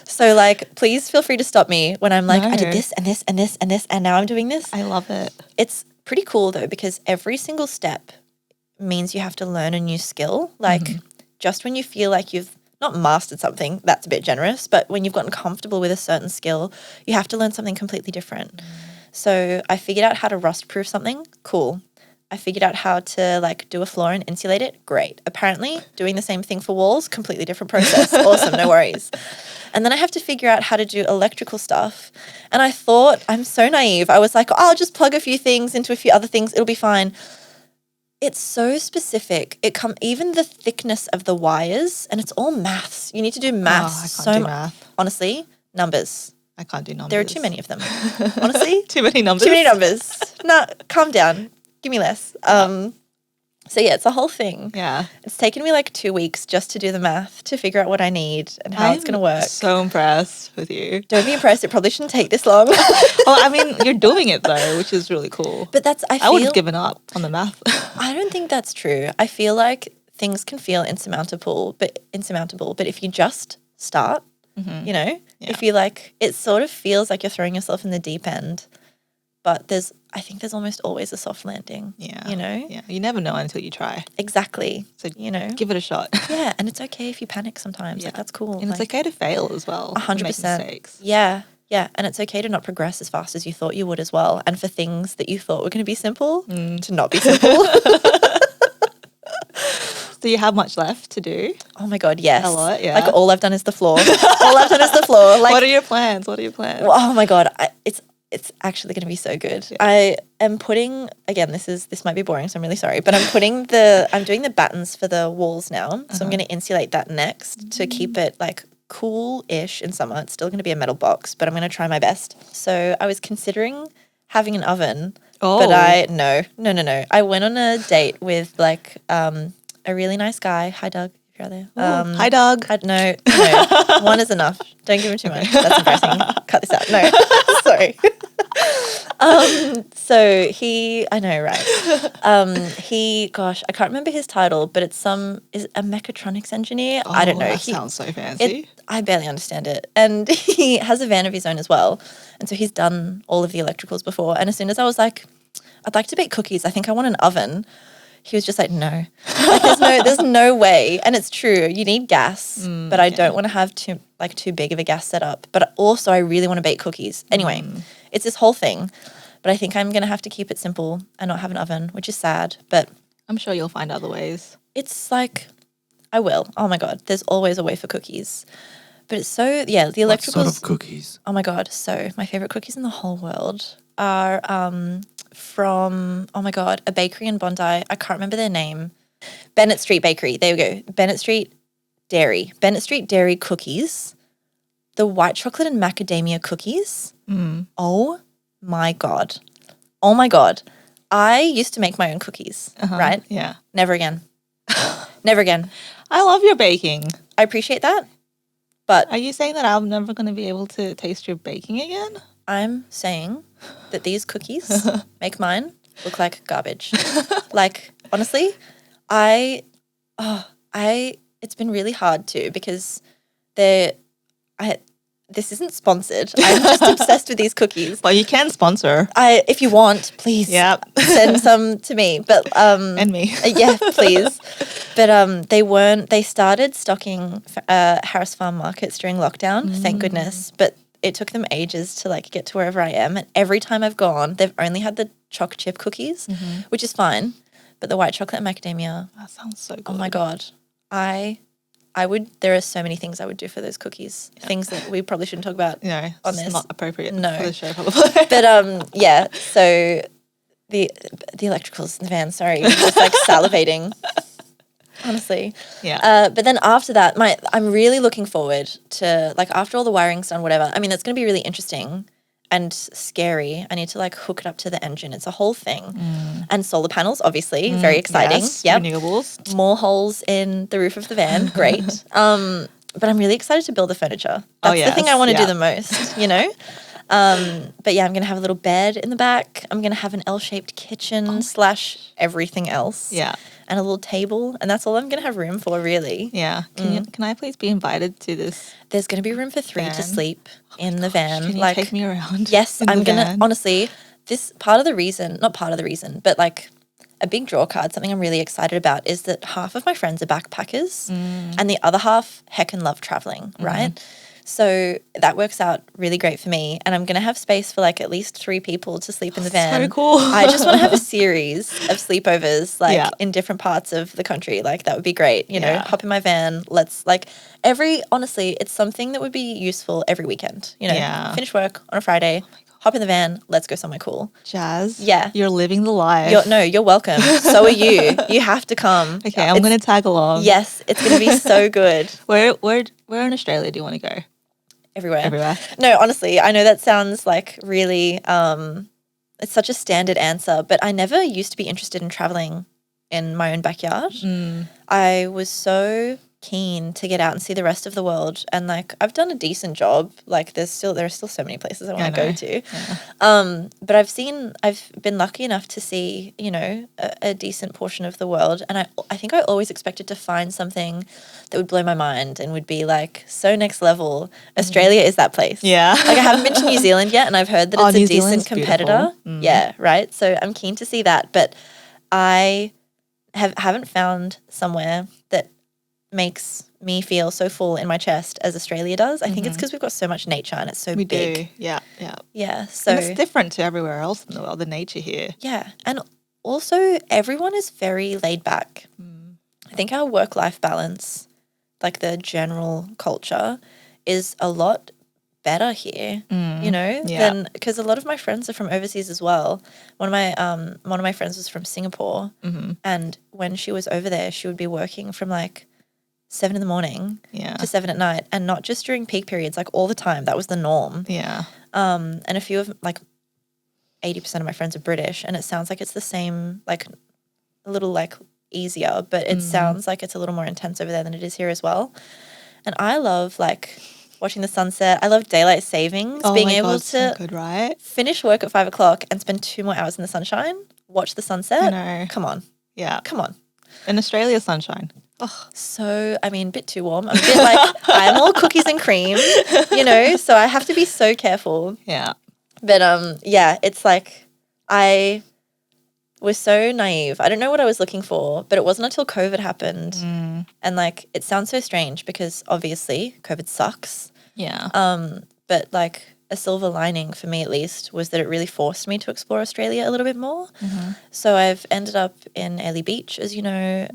So like, please feel free to stop me when I'm like, I did this and this and this and this and now I'm doing this. I love it. It's pretty cool though, because every single step means you have to learn a new skill. Like just when you feel like you've not mastered something, that's a bit generous, but when you've gotten comfortable with a certain skill, you have to learn something completely different. So I figured out how to rust proof something. Cool. I figured out how to like do a floor and insulate it. Great. Apparently doing the same thing for walls, completely different process. Awesome. No worries. And then I have to figure out how to do electrical stuff. And I thought, I'm so naive. I was like, oh, I'll just plug a few things into a few other things. It'll be fine. It's so specific. Even the thickness of the wires, and it's all maths. You need to do maths. I can't do math. Honestly, numbers. I can't do numbers. There are too many of them. Honestly. Too many numbers? Too many numbers. No, calm down. Give me less. So yeah, it's a whole thing. Yeah. It's taken me like 2 weeks just to do the math, to figure out what I need and how it's going to work. So impressed with you. Don't be impressed. It probably shouldn't take this long. Well, I mean, you're doing it though, which is really cool. But I would have given up on the math. I don't think that's true. I feel like things can feel insurmountable, but if you just start, you know, if you like, it sort of feels like you're throwing yourself in the deep end. But I think there's almost always a soft landing. Yeah. You know? Yeah. You never know until you try. Exactly. So, you know, give it a shot. Yeah. And it's okay if you panic sometimes. Yeah. Like, that's cool. And it's okay to fail as well. 100%. Make mistakes. Yeah. Yeah. And it's okay to not progress as fast as you thought you would as well. And for things that you thought were going to be simple, to not be simple. Do you have much left to do? Oh my God, yes. A lot, yeah. Like all I've done is the floor. Like, what are your plans? Oh my God. It's actually going to be so good. Yeah. I am putting, again, this might be boring, so I'm really sorry, but I'm doing the battens for the walls now. So I'm going to insulate that next to keep it like cool-ish in summer. It's still going to be a metal box, but I'm going to try my best. So I was considering having an oven, but no. I went on a date with like a really nice guy. Hi, Doug. You're there. Hi, Doug. No, one is enough. Don't give him too much. That's embarrassing. Cut this out. No, sorry. So I know, right? Gosh, I can't remember his title, but is a mechatronics engineer. I don't know. That sounds so fancy. I barely understand it. And he has a van of his own as well. And so he's done all of the electricals before. And as soon as I was like, I'd like to bake cookies. I think I want an oven. He was just like, no, like, there's no way. And it's true. You need gas, but I don't want to have too big of a gas setup. But also I really want to bake cookies. Anyway, it's this whole thing, but I think I'm going to have to keep it simple and not have an oven, which is sad, but I'm sure you'll find other ways. It's like, I will. Oh my God. There's always a way for cookies. But it's so, the electricals. What sort of cookies? Oh my God. So my favorite cookies in the whole world are, from, oh my God, a bakery in Bondi. I can't remember their name. Bennett Street Bakery. There we go. Bennett Street Dairy cookies. The white chocolate and macadamia cookies. Oh my God. I used to make my own cookies, right? Yeah. Never again. Never again. I love your baking. I appreciate that. But are you saying that I'm never going to be able to taste your baking again? I'm saying that these cookies make mine look like garbage. Like, honestly, it's been really hard too because this isn't sponsored. I'm just obsessed with these cookies. Well, you can sponsor. If you want, please. Send some to me. But and me. Yeah, please. But they started stocking Harris Farm markets during lockdown, thank goodness. But it took them ages to like get to wherever I am. And every time I've gone, they've only had the choc chip cookies, which is fine. But the white chocolate and macadamia. That sounds so good. Oh my God. I would, there are so many things I would do for those cookies. Yeah. Things that we probably shouldn't talk about on this. Not appropriate for the show probably. But so the electricals in the van, sorry, just like salivating. Honestly. Yeah. But then after that, I'm really looking forward to, like, after all the wiring's done, whatever. I mean, it's going to be really interesting and scary. I need to, like, hook it up to the engine. It's a whole thing. And solar panels, obviously. Very exciting. Yes, renewables. More holes in the roof of the van. Great. But I'm really excited to build the furniture. That's the thing I want to do the most, you know? But yeah, I'm going to have a little bed in the back. I'm going to have an L-shaped kitchen / everything else. Yeah. And a little table. And that's all I'm going to have room for, really. Yeah. Can I please be invited to this? There's going to be room for 3 to sleep in the van. Can you take me around? Yes, I'm going to, honestly, not part of the reason, but like, a big draw card, something I'm really excited about is that half of my friends are backpackers and the other half heckin' love traveling, right? So that works out really great for me. And I'm going to have space for like at least 3 people to sleep in the van. So cool. I just want to have a series of sleepovers like in different parts of the country. Like that would be great. You know, hop in my van. Let's like honestly, it's something that would be useful every weekend. You know, finish work on a Friday. Hop in the van, let's go somewhere cool. Jazz. Yeah. You're living the life. You're welcome. So are you. You have to come. Okay, I'm going to tag along. Yes, it's going to be so good. Where in Australia do you want to go? Everywhere. No, honestly, I know that sounds like really, it's such a standard answer, but I never used to be interested in traveling in my own backyard. I was so keen to get out and see the rest of the world, and like I've done a decent job. Like there are still so many places I want to go to. But I've been lucky enough to see, you know, a decent portion of the world, and I think I always expected to find something that would blow my mind and would be like so next level. Australia is that place. Yeah. Like I haven't been to New Zealand yet, and I've heard that it's a decent competitor. Yeah, right. So I'm keen to see that, but I haven't found somewhere that makes me feel so full in my chest as Australia does. I think it's because we've got so much nature and it's so big. We do. Yeah. So and it's different to everywhere else in the world, the nature here. Yeah. And also everyone is very laid back. I think our work-life balance, like the general culture, is a lot better here, you know, than because a lot of my friends are from overseas as well. One of my friends was from Singapore, and when she was over there, she would be working from like 7 a.m. to 7 p.m, and not just during peak periods, like all the time. That was the norm. And a few of like 80% of my friends are British, and it sounds like it's the same, like a little like easier, but it sounds like it's a little more intense over there than it is here as well. And I love like watching the sunset. I love daylight savings, being able to so good, right? finish work at 5 o'clock and spend 2 more hours in the sunshine, watch the sunset. I know. Come on. Yeah. Come on. In Australia, sunshine. Oh, so, I mean, a bit too warm. I'm a bit like, I'm all cookies and cream, you know, so I have to be so careful. Yeah. But, yeah, it's like I was so naive. I don't know what I was looking for, but it wasn't until COVID happened. And, like, it sounds so strange because obviously COVID sucks. Yeah. But, like, a silver lining for me at least was that it really forced me to explore Australia a little bit more. So I've ended up in Airlie Beach, as you know.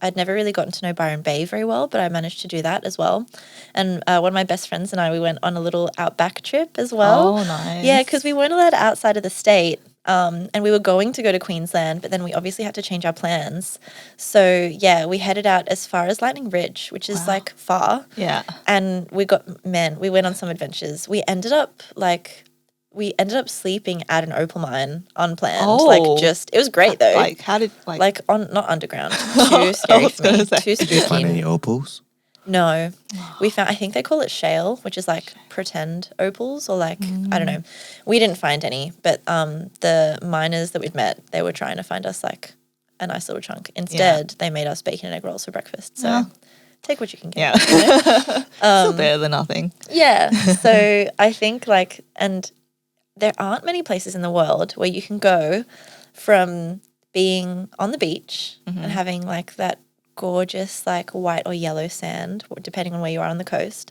I'd never really gotten to know Byron Bay very well, but I managed to do that as well. And one of my best friends and I, we went on a little outback trip as well. Oh, nice. Yeah, because we weren't allowed outside of the state. And we were going to go to Queensland, but then we obviously had to change our plans. So, yeah, we headed out as far as Lightning Ridge, which is, like, far. Yeah. And we went on some adventures. We ended up sleeping at an opal mine unplanned. Oh. Like, it was great, though. Like, how did, like... not underground. Too scary for me. Too spooky. Did you find any opals? No. We found, I think they call it shale, which is like pretend opals or like, I don't know. We didn't find any, but the miners that we'd met, they were trying to find us like a nice little chunk. Instead, they made us bacon and egg rolls for breakfast. So take what you can get. Yeah. You know? Still better than nothing. Yeah. So I think like, and there aren't many places in the world where you can go from being on the beach and having like that gorgeous like white or yellow sand, depending on where you are on the coast,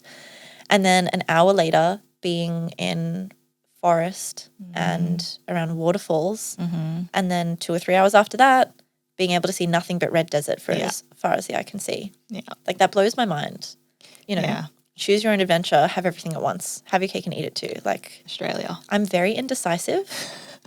and then an hour later being in forest and around waterfalls, and then 2 or 3 hours after that being able to see nothing but red desert for as far as the eye can see. Like that blows my mind, you know. Choose your own adventure, have everything at once, have your cake and eat it too. Like Australia, I'm very indecisive.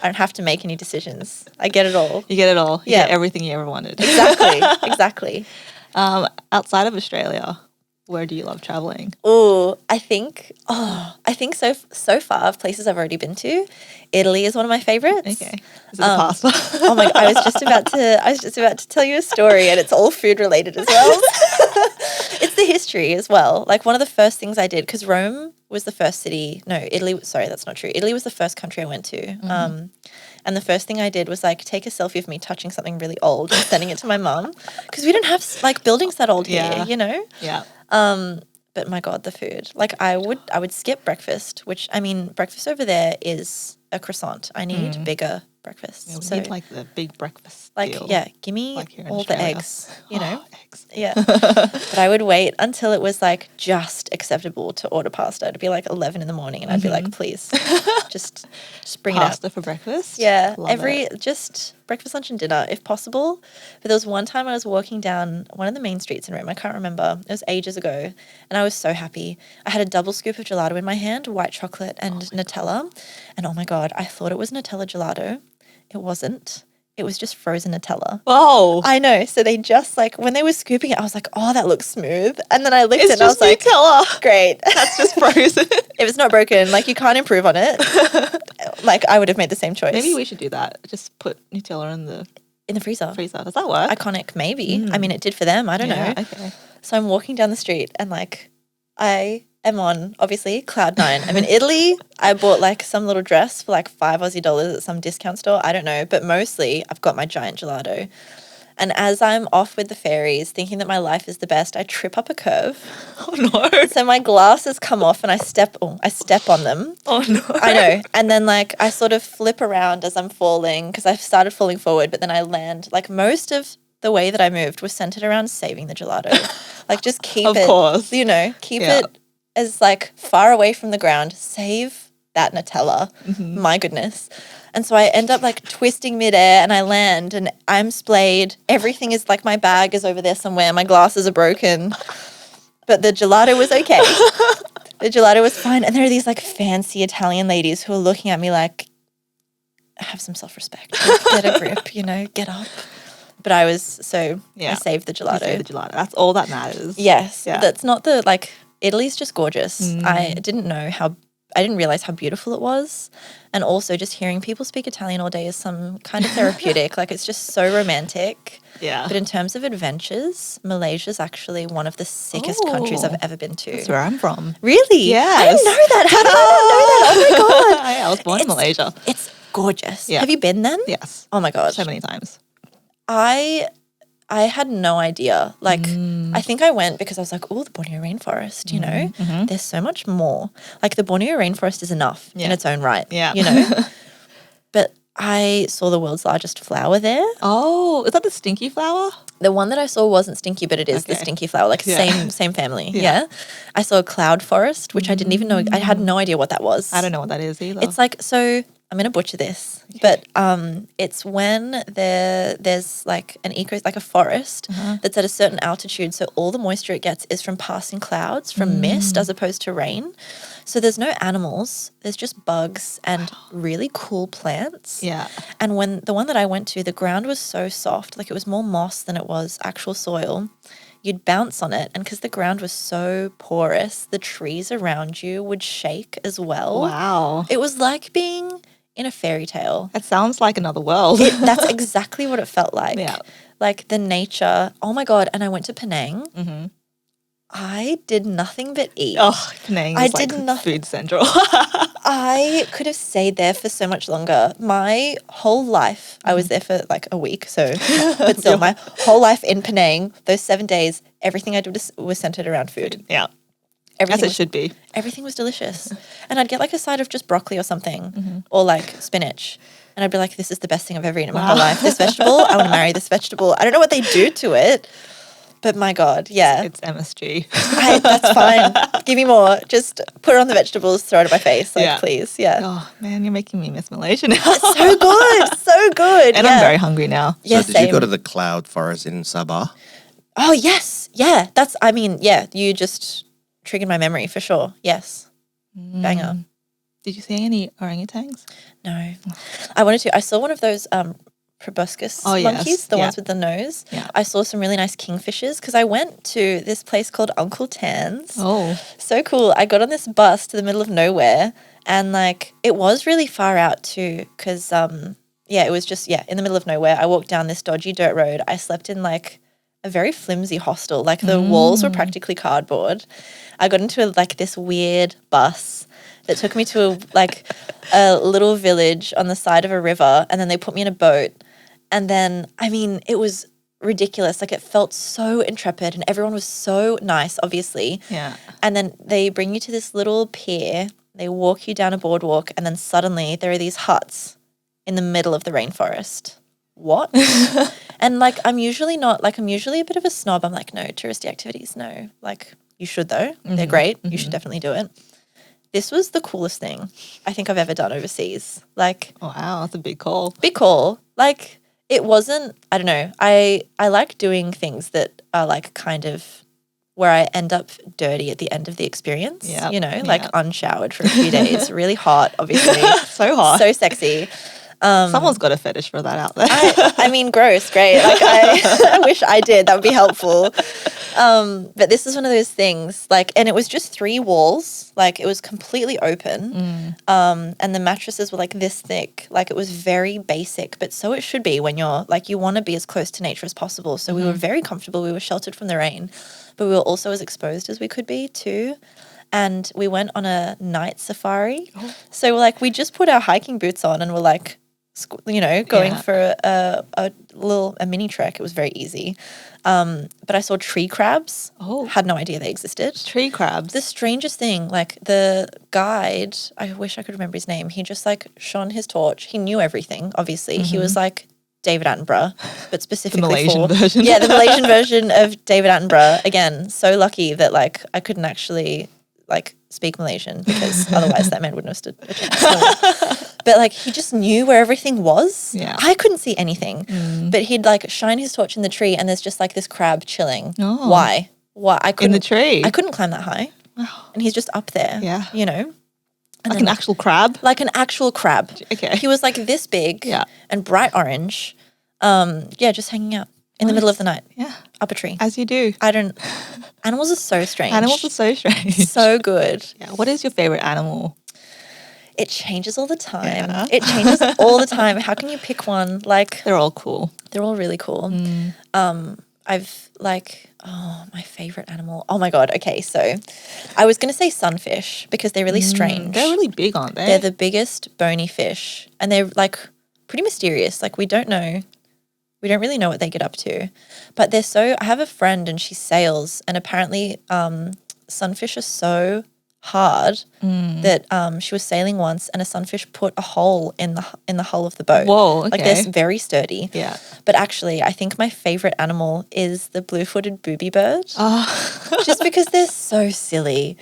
I don't have to make any decisions. I get it all. You get it all. You get everything you ever wanted. Exactly. Outside of Australia, where do you love traveling? I think so far of places I've already been to, Italy is one of my favorites. Okay. Is it the pasta? Oh my God, I was just about to tell you a story, and it's all food related as well. It's the history as well. Like one of the first things I did, because Rome was the first city. No, Italy. Sorry, that's not true. Italy was the first country I went to. And the first thing I did was like take a selfie of me touching something really old and sending it to my mum, because we don't have like buildings that old here, you know. Yeah. But my God, the food. Like I would skip breakfast, which I mean, breakfast over there is a croissant. I need bigger breakfast. Yeah, we need like the big breakfast deal. Yeah, give me all the eggs, you know. Eggs. Yeah. But I would wait until it was like just acceptable to order pasta. It'd be like 11 in the morning and I'd be like, please, just bring pasta it out. for breakfast? Yeah. Love it. Just breakfast, lunch and dinner if possible. But there was one time I was walking down one of the main streets in Rome. I can't remember. It was ages ago. And I was so happy. I had a double scoop of gelato in my hand, white chocolate and Nutella. And oh my God, I thought it was Nutella gelato. It wasn't. It was just frozen Nutella. Oh. I know. So they just like, when they were scooping it, I was like, oh, that looks smooth. And then I licked it and I was like, Nutella. Great. That's just frozen. If it's not broken, like you can't improve on it. Like I would have made the same choice. Maybe we should do that. Just put Nutella in the freezer. Does that work? Iconic, maybe. I mean, it did for them. I don't know. Okay. So I'm walking down the street and like I am on, obviously, cloud nine. I'm in Italy. I bought like some little dress for like $5 Aussie at some discount store. I don't know. But mostly I've got my giant gelato. And as I'm off with the fairies, thinking that my life is the best, I trip up a curve. Oh, no. So my glasses come off and I step on them. Oh, no. I know. And then like I sort of flip around as I'm falling because I've started falling forward, but then I land. Like most of the way that I moved was centered around saving the gelato. Like just keep of it, course. you know, keep it as like far away from the ground. Save that Nutella. Mm-hmm. My goodness. And so I end up like twisting midair and I land and I'm splayed. Everything is like my bag is over there somewhere. My glasses are broken. But the gelato was okay. The gelato was fine. And there are these like fancy Italian ladies who are looking at me like, have some self-respect. Get a grip, you know, get up. But I saved the gelato. You saved the gelato. That's all that matters. Yes. Yeah. That's not Italy's just gorgeous. I didn't realize how beautiful it was. And also just hearing people speak Italian all day is some kind of therapeutic. Like it's just so romantic. Yeah. But in terms of adventures, Malaysia is actually one of the sickest countries I've ever been to. That's where I'm from. Really? Yes. I didn't know that. How did I not know that? Oh my God. I was born in Malaysia. It's gorgeous. Yeah. Have you been then? Yes. Oh my God. So many times. I had no idea. Like, I think I went because I was like, oh, the Borneo rainforest, you know? Mm-hmm. There's so much more. Like, the Borneo rainforest is enough in its own right, you know? But I saw the world's largest flower there. Oh, is that the stinky flower? The one that I saw wasn't stinky, but it is the stinky flower, like same family. Yeah. I saw a cloud forest, which I didn't even know. I had no idea what that was. I don't know what that is either. It's like, so I'm going to butcher this, but it's when there's like like a forest that's at a certain altitude, so all the moisture it gets is from passing clouds, from mist as opposed to rain. So there's no animals, there's just bugs and really cool plants. Yeah. And when the one that I went to, the ground was so soft, like it was more moss than it was actual soil. You'd bounce on it, and because the ground was so porous, the trees around you would shake as well. Wow. It was like being in a fairy tale. It sounds like another world. That's exactly what it felt like. Yeah. Like the nature. Oh my God. And I went to Penang. Mm-hmm. I did nothing but eat. Oh, Penang is like food central. I could have stayed there for so much longer. My whole life, I was there for like a week, but still, my whole life in Penang, those 7 days, everything I did was centered around food. Yeah. As it should be. Everything was delicious. And I'd get like a side of just broccoli or something, or like spinach. And I'd be like, this is the best thing I've ever eaten in my whole life. This vegetable, I want to marry this vegetable. I don't know what they do to it. But my God, yeah. It's MSG. That's fine. Give me more. Just put it on the vegetables, throw it in my face. Like, please. Yeah. Oh, man, you're making me miss Malaysia now. It's so good. So good. And I'm very hungry now. Yeah, so did you go to the cloud forest in Sabah? Oh, yes. Yeah. You just triggered my memory for sure. Yes. Banger. Did you see any orangutans? No. I wanted to. I saw one of those proboscis monkeys, the ones with the nose. Yeah. I saw some really nice kingfishers because I went to this place called Uncle Tan's. Oh. So cool. I got on this bus to the middle of nowhere and like it was really far out too because it was just in the middle of nowhere. I walked down this dodgy dirt road. I slept in like a very flimsy hostel. Like the walls were practically cardboard. I got into this weird bus that took me to a little village on the side of a river, and then they put me in a boat. And then, I mean, it was ridiculous. Like it felt so intrepid and everyone was so nice, obviously. Yeah. And then they bring you to this little pier. They walk you down a boardwalk and then suddenly there are these huts in the middle of the rainforest. What? And like, I'm usually a bit of a snob. I'm like, no, touristy activities, no. Like, you should though. They're great. You should definitely do it. This was the coolest thing I think I've ever done overseas. Like, oh, wow, that's a big call. Big call. Like, it wasn't, I don't know. I like doing things that are like kind of where I end up dirty at the end of the experience. Yeah. You know, like unshowered for a few days. Really hot, obviously. So hot. So sexy. Someone's got a fetish for that out there. I mean, gross, great. Like, I wish I did. That would be helpful. But this is one of those things, like, and it was just 3 walls. Like, it was completely open. And the mattresses were like this thick. Like, it was very basic, but so it should be when you're, like, you want to be as close to nature as possible. So we were very comfortable. We were sheltered from the rain, but we were also as exposed as we could be too. And we went on a night safari. So, like, we just put our hiking boots on and we're like, you know, going for a mini trek. It was very easy. But I saw tree crabs. Had no idea they existed. Tree crabs. The strangest thing, like the guide, I wish I could remember his name. He just like shone his torch. He knew everything, obviously. He was like David Attenborough, but specifically the Malaysian version. Yeah, the Malaysian version of David Attenborough. Again, so lucky that like I couldn't actually like speak Malaysian because otherwise that man wouldn't have stood a chance. But like he just knew where everything was. Yeah. I couldn't see anything. But he'd like shine his torch in the tree and there's just like this crab chilling. Why? I couldn't, in the tree? I couldn't climb that high. And he's just up there. Yeah. You know? And like an actual crab? Like an actual crab. Okay. He was like this big and bright orange. Just hanging out in the middle of the night. Yeah. Up a tree. As you do. Animals are so strange. Animals are so strange. So good. Yeah. What is your favorite animal? It changes all the time. Yeah. It changes all the time. How can you pick one? Like, they're all cool. They're all really cool. I've like, my favorite animal. Oh my God. Okay. So I was going to say sunfish because they're really strange. They're really big, aren't they? They're the biggest bony fish and they're like pretty mysterious. Like we don't really know what they get up to, but I have a friend and she sails and apparently sunfish are so hard that she was sailing once and a sunfish put a hole in the hull of the boat. Whoa, okay. Like they're very sturdy. Yeah. But actually I think my favorite animal is the blue-footed booby bird. Just because they're so silly.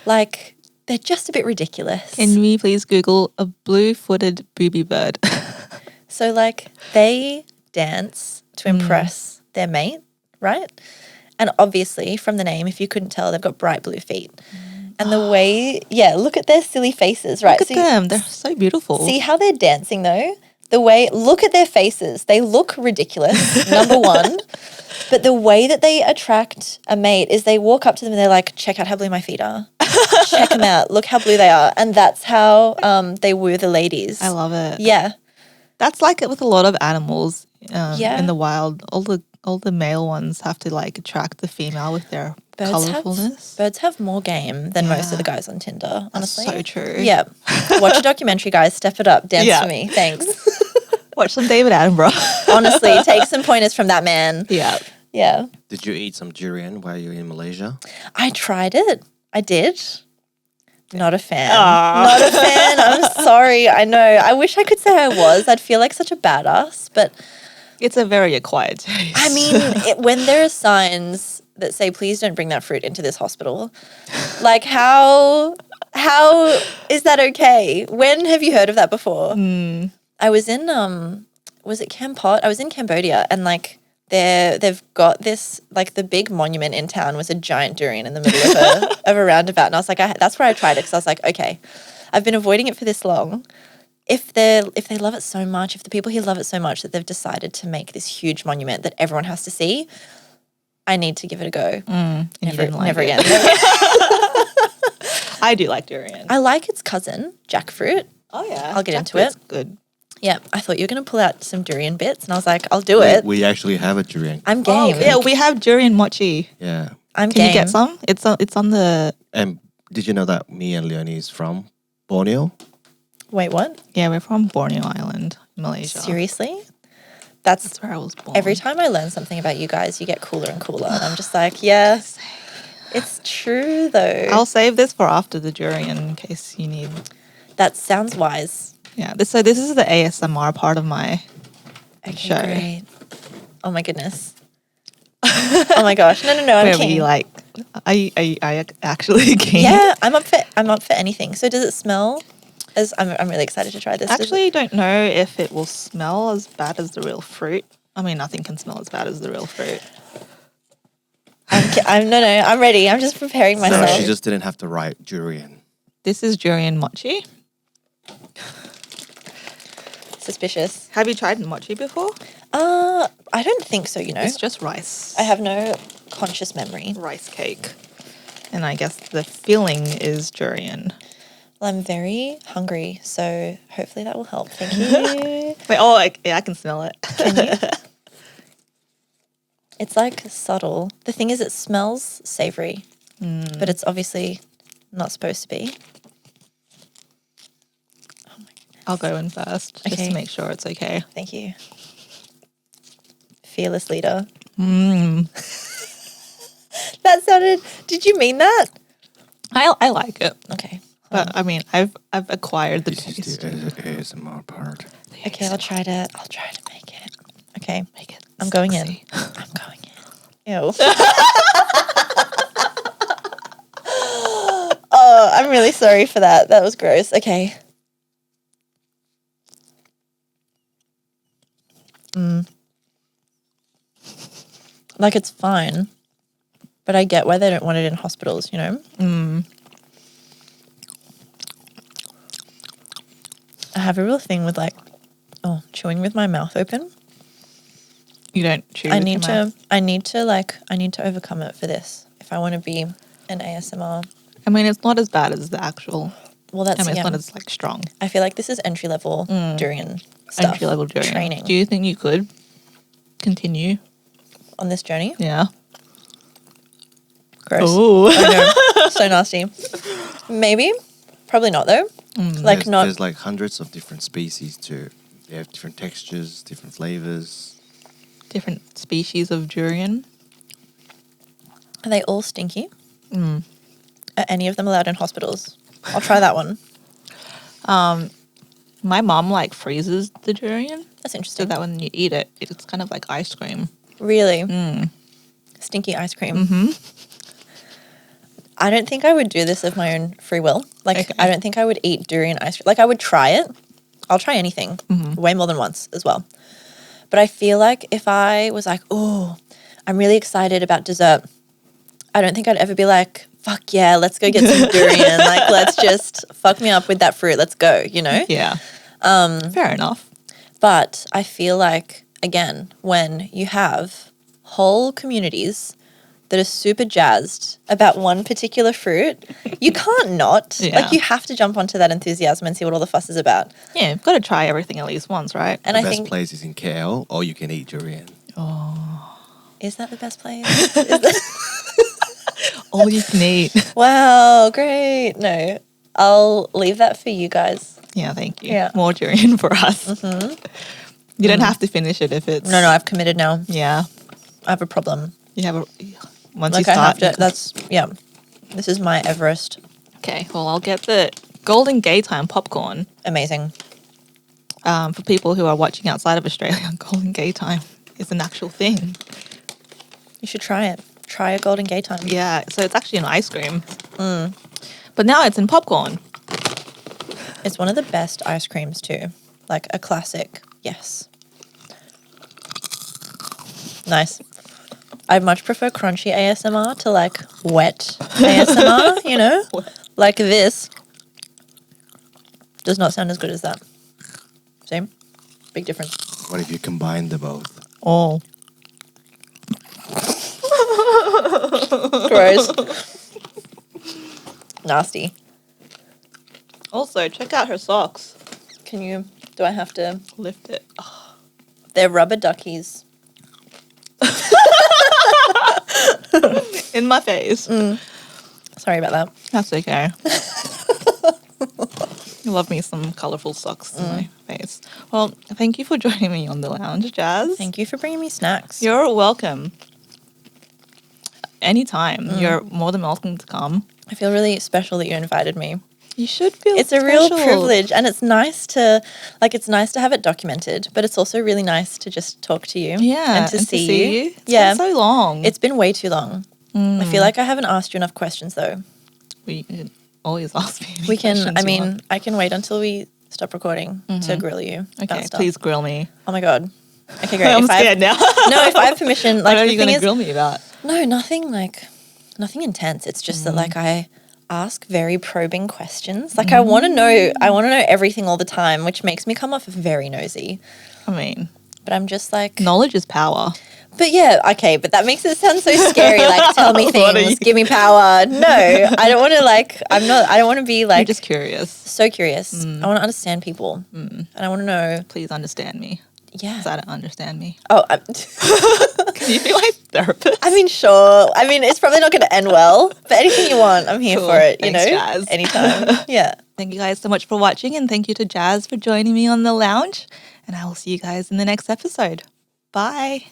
Like they're just a bit ridiculous. Can we please Google a blue-footed booby bird? So like they dance to impress their mate, right? And obviously from the name, if you couldn't tell, they've got bright blue feet. And the way, look at their silly faces, right? Look at them. They're so beautiful. See how they're dancing though? Look at their faces. They look ridiculous, number one. But the way that they attract a mate is they walk up to them and they're like, check out how blue my feet are. Check them out. Look how blue they are. And that's how they woo the ladies. I love it. Yeah. That's like it with a lot of animals in the wild. All the male ones have to like attract the female with their colourfulness. Birds have more game than most of the guys on Tinder, honestly. That's so true. Yeah. Watch a documentary, guys. Step it up. Dance for me. Thanks. Watch some David Attenborough. Honestly, take some pointers from that man. Yeah. Yeah. Did you eat some durian while you were in Malaysia? I tried it. I did. Not a fan. Not a fan. I'm sorry. I know. I wish I could say I was. I'd feel like such a badass, but it's a very acquired taste. I mean, when there are signs that say, please don't bring that fruit into this hospital, like how is that okay? When have you heard of that before? I was in, was it Kampot? I was in Cambodia and like they've got this, like the big monument in town was a giant durian in the middle of a roundabout. And I was like, that's where I tried it because I was like, okay, I've been avoiding it for this long. If they love it so much, if the people here love it so much that they've decided to make this huge monument that everyone has to see, I need to give it a go. Never again. I do like durian. I like its cousin, jackfruit. Oh yeah. I'll get into it. Good. Yeah, I thought you were going to pull out some durian bits and I was like, I'll do it. We actually have a durian. I'm game. Oh, yeah, we have Durian Mochi. Yeah. I'm Can game. you get some? It's on the... And did you know that me and Leonie is from Borneo? Wait, what? Yeah, we're from Borneo Island, Malaysia. Seriously? That's where I was born. Every time I learn something about you guys, you get cooler and cooler. And I'm just like, yeah, it's true though. I'll save this for after the durian in case you need. That sounds wise. Yeah. This is the ASMR part of my show. Great. Oh my goodness. Oh my gosh. No. I'm keen. Are you actually keen? Yeah, I'm up for anything. So does it smell? I'm really excited to try this. Actually, don't know if it will smell as bad as the real fruit. I mean, nothing can smell as bad as the real fruit. I'm ready. I'm just preparing myself. So she just didn't have to write durian. This is Durian Mochi. Suspicious. Have you tried mochi before? I don't think so, It's just rice. I have no conscious memory. Rice cake. And I guess the filling is durian. Well, I'm very hungry, so hopefully that will help. Thank you. Wait, I can smell it. Can you? It's like subtle. The thing is, it smells savory, but it's obviously not supposed to be. Oh my goodness. I'll go in first just to make sure it's okay. Thank you. Fearless leader. That sounded. Did you mean that? I like it. Okay. But I mean, I've acquired the This is the ASMR part. Okay, I'll try to make it. Okay. Make it. I'm going in. I'm going in. Ew. Oh, I'm really sorry for that. That was gross. Okay. Like, it's fine, but I get why they don't want it in hospitals, I have a real thing with chewing with my mouth open. You don't chew. I need to overcome it for this. If I want to be an ASMR. I mean, it's not as bad as the actual. Well, it's not as strong. I feel like this is entry level durian stuff. Entry level durian training. Do you think you could continue on this journey? Yeah. Gross. Ooh. I know. So nasty. Maybe. Probably not though. There's like hundreds of different species too. They have different textures, different flavors. Different species of durian. Are they all stinky? Are any of them allowed in hospitals? I'll try that one. My mom freezes the durian. That's interesting. So that when you eat it, it's kind of like ice cream. Really? Stinky ice cream. I don't think I would do this of my own free will. I don't think I would eat durian ice cream. I would try it. I'll try anything. Way more than once as well. But I feel like if I was oh, I'm really excited about dessert, I don't think I'd ever be like, fuck yeah, let's go get some durian. Let's just fuck me up with that fruit. Let's go, Yeah. Fair enough. But I feel like, again, when you have whole communities that are super jazzed about one particular fruit, you can't not. Yeah. You have to jump onto that enthusiasm and see what all the fuss is about. Yeah, you've got to try everything at least once, right? And the best place is in KL, or you can eat durian. Oh. Is that the best place? All you can eat. Wow, great. No, I'll leave that for you guys. Yeah, thank you. Yeah. More durian for us. You don't have to finish it if it's... No, I've committed now. Yeah. I have a problem. You have a... Once you start... This is my Everest. Okay, well, I'll get the Golden Gay Time popcorn. Amazing. For people who are watching outside of Australia, Golden Gay Time is an actual thing. You should try it. Try a Golden Gay Time. Yeah, so it's actually an ice cream. But now it's in popcorn. It's one of the best ice creams too. A classic. Yes. Nice. I much prefer crunchy ASMR to wet ASMR, Like this does not sound as good as that. Same. Big difference. What if you combine the both? Oh. Gross. Nasty. Also, check out her socks. Do I have to lift it? Oh. They're rubber duckies. In my face. Sorry about that. That's okay. I love me some colourful socks in my face. Well, thank you for joining me on the lounge, Jazz. Thank you for bringing me snacks. You're welcome. Anytime. You're more than welcome to come. I feel really special that you invited me. You should feel it's a real privilege, and it's nice to have it documented, but it's also really nice to just talk to you. Yeah. And to see you. It's been so long. It's been way too long. I feel like I haven't asked you enough questions though. We can always ask me. We can, I can wait until we stop recording to grill you. Okay, please grill me. Oh my God. Okay, great. I'm scared now. No, if I have permission, like, what are you going to grill me about? No, nothing intense. It's just that like I ask very probing questions. Like I want to know everything all the time, which makes me come off very nosy. But I'm just like, knowledge is power. But yeah, okay, but that makes it sound so scary. Like, tell me things, give me power. No, I don't want to I don't want to be like. You're just curious. So curious. I want to understand people. And I want to know. Please understand me. Yeah. Because I don't understand me. Oh. Can you be my therapist? Sure. It's probably not going to end well, but anything you want, I'm here for it, Thanks, Jazz. Anytime. Yeah. Thank you guys so much for watching, and thank you to Jazz for joining me on the lounge. And I will see you guys in the next episode. Bye.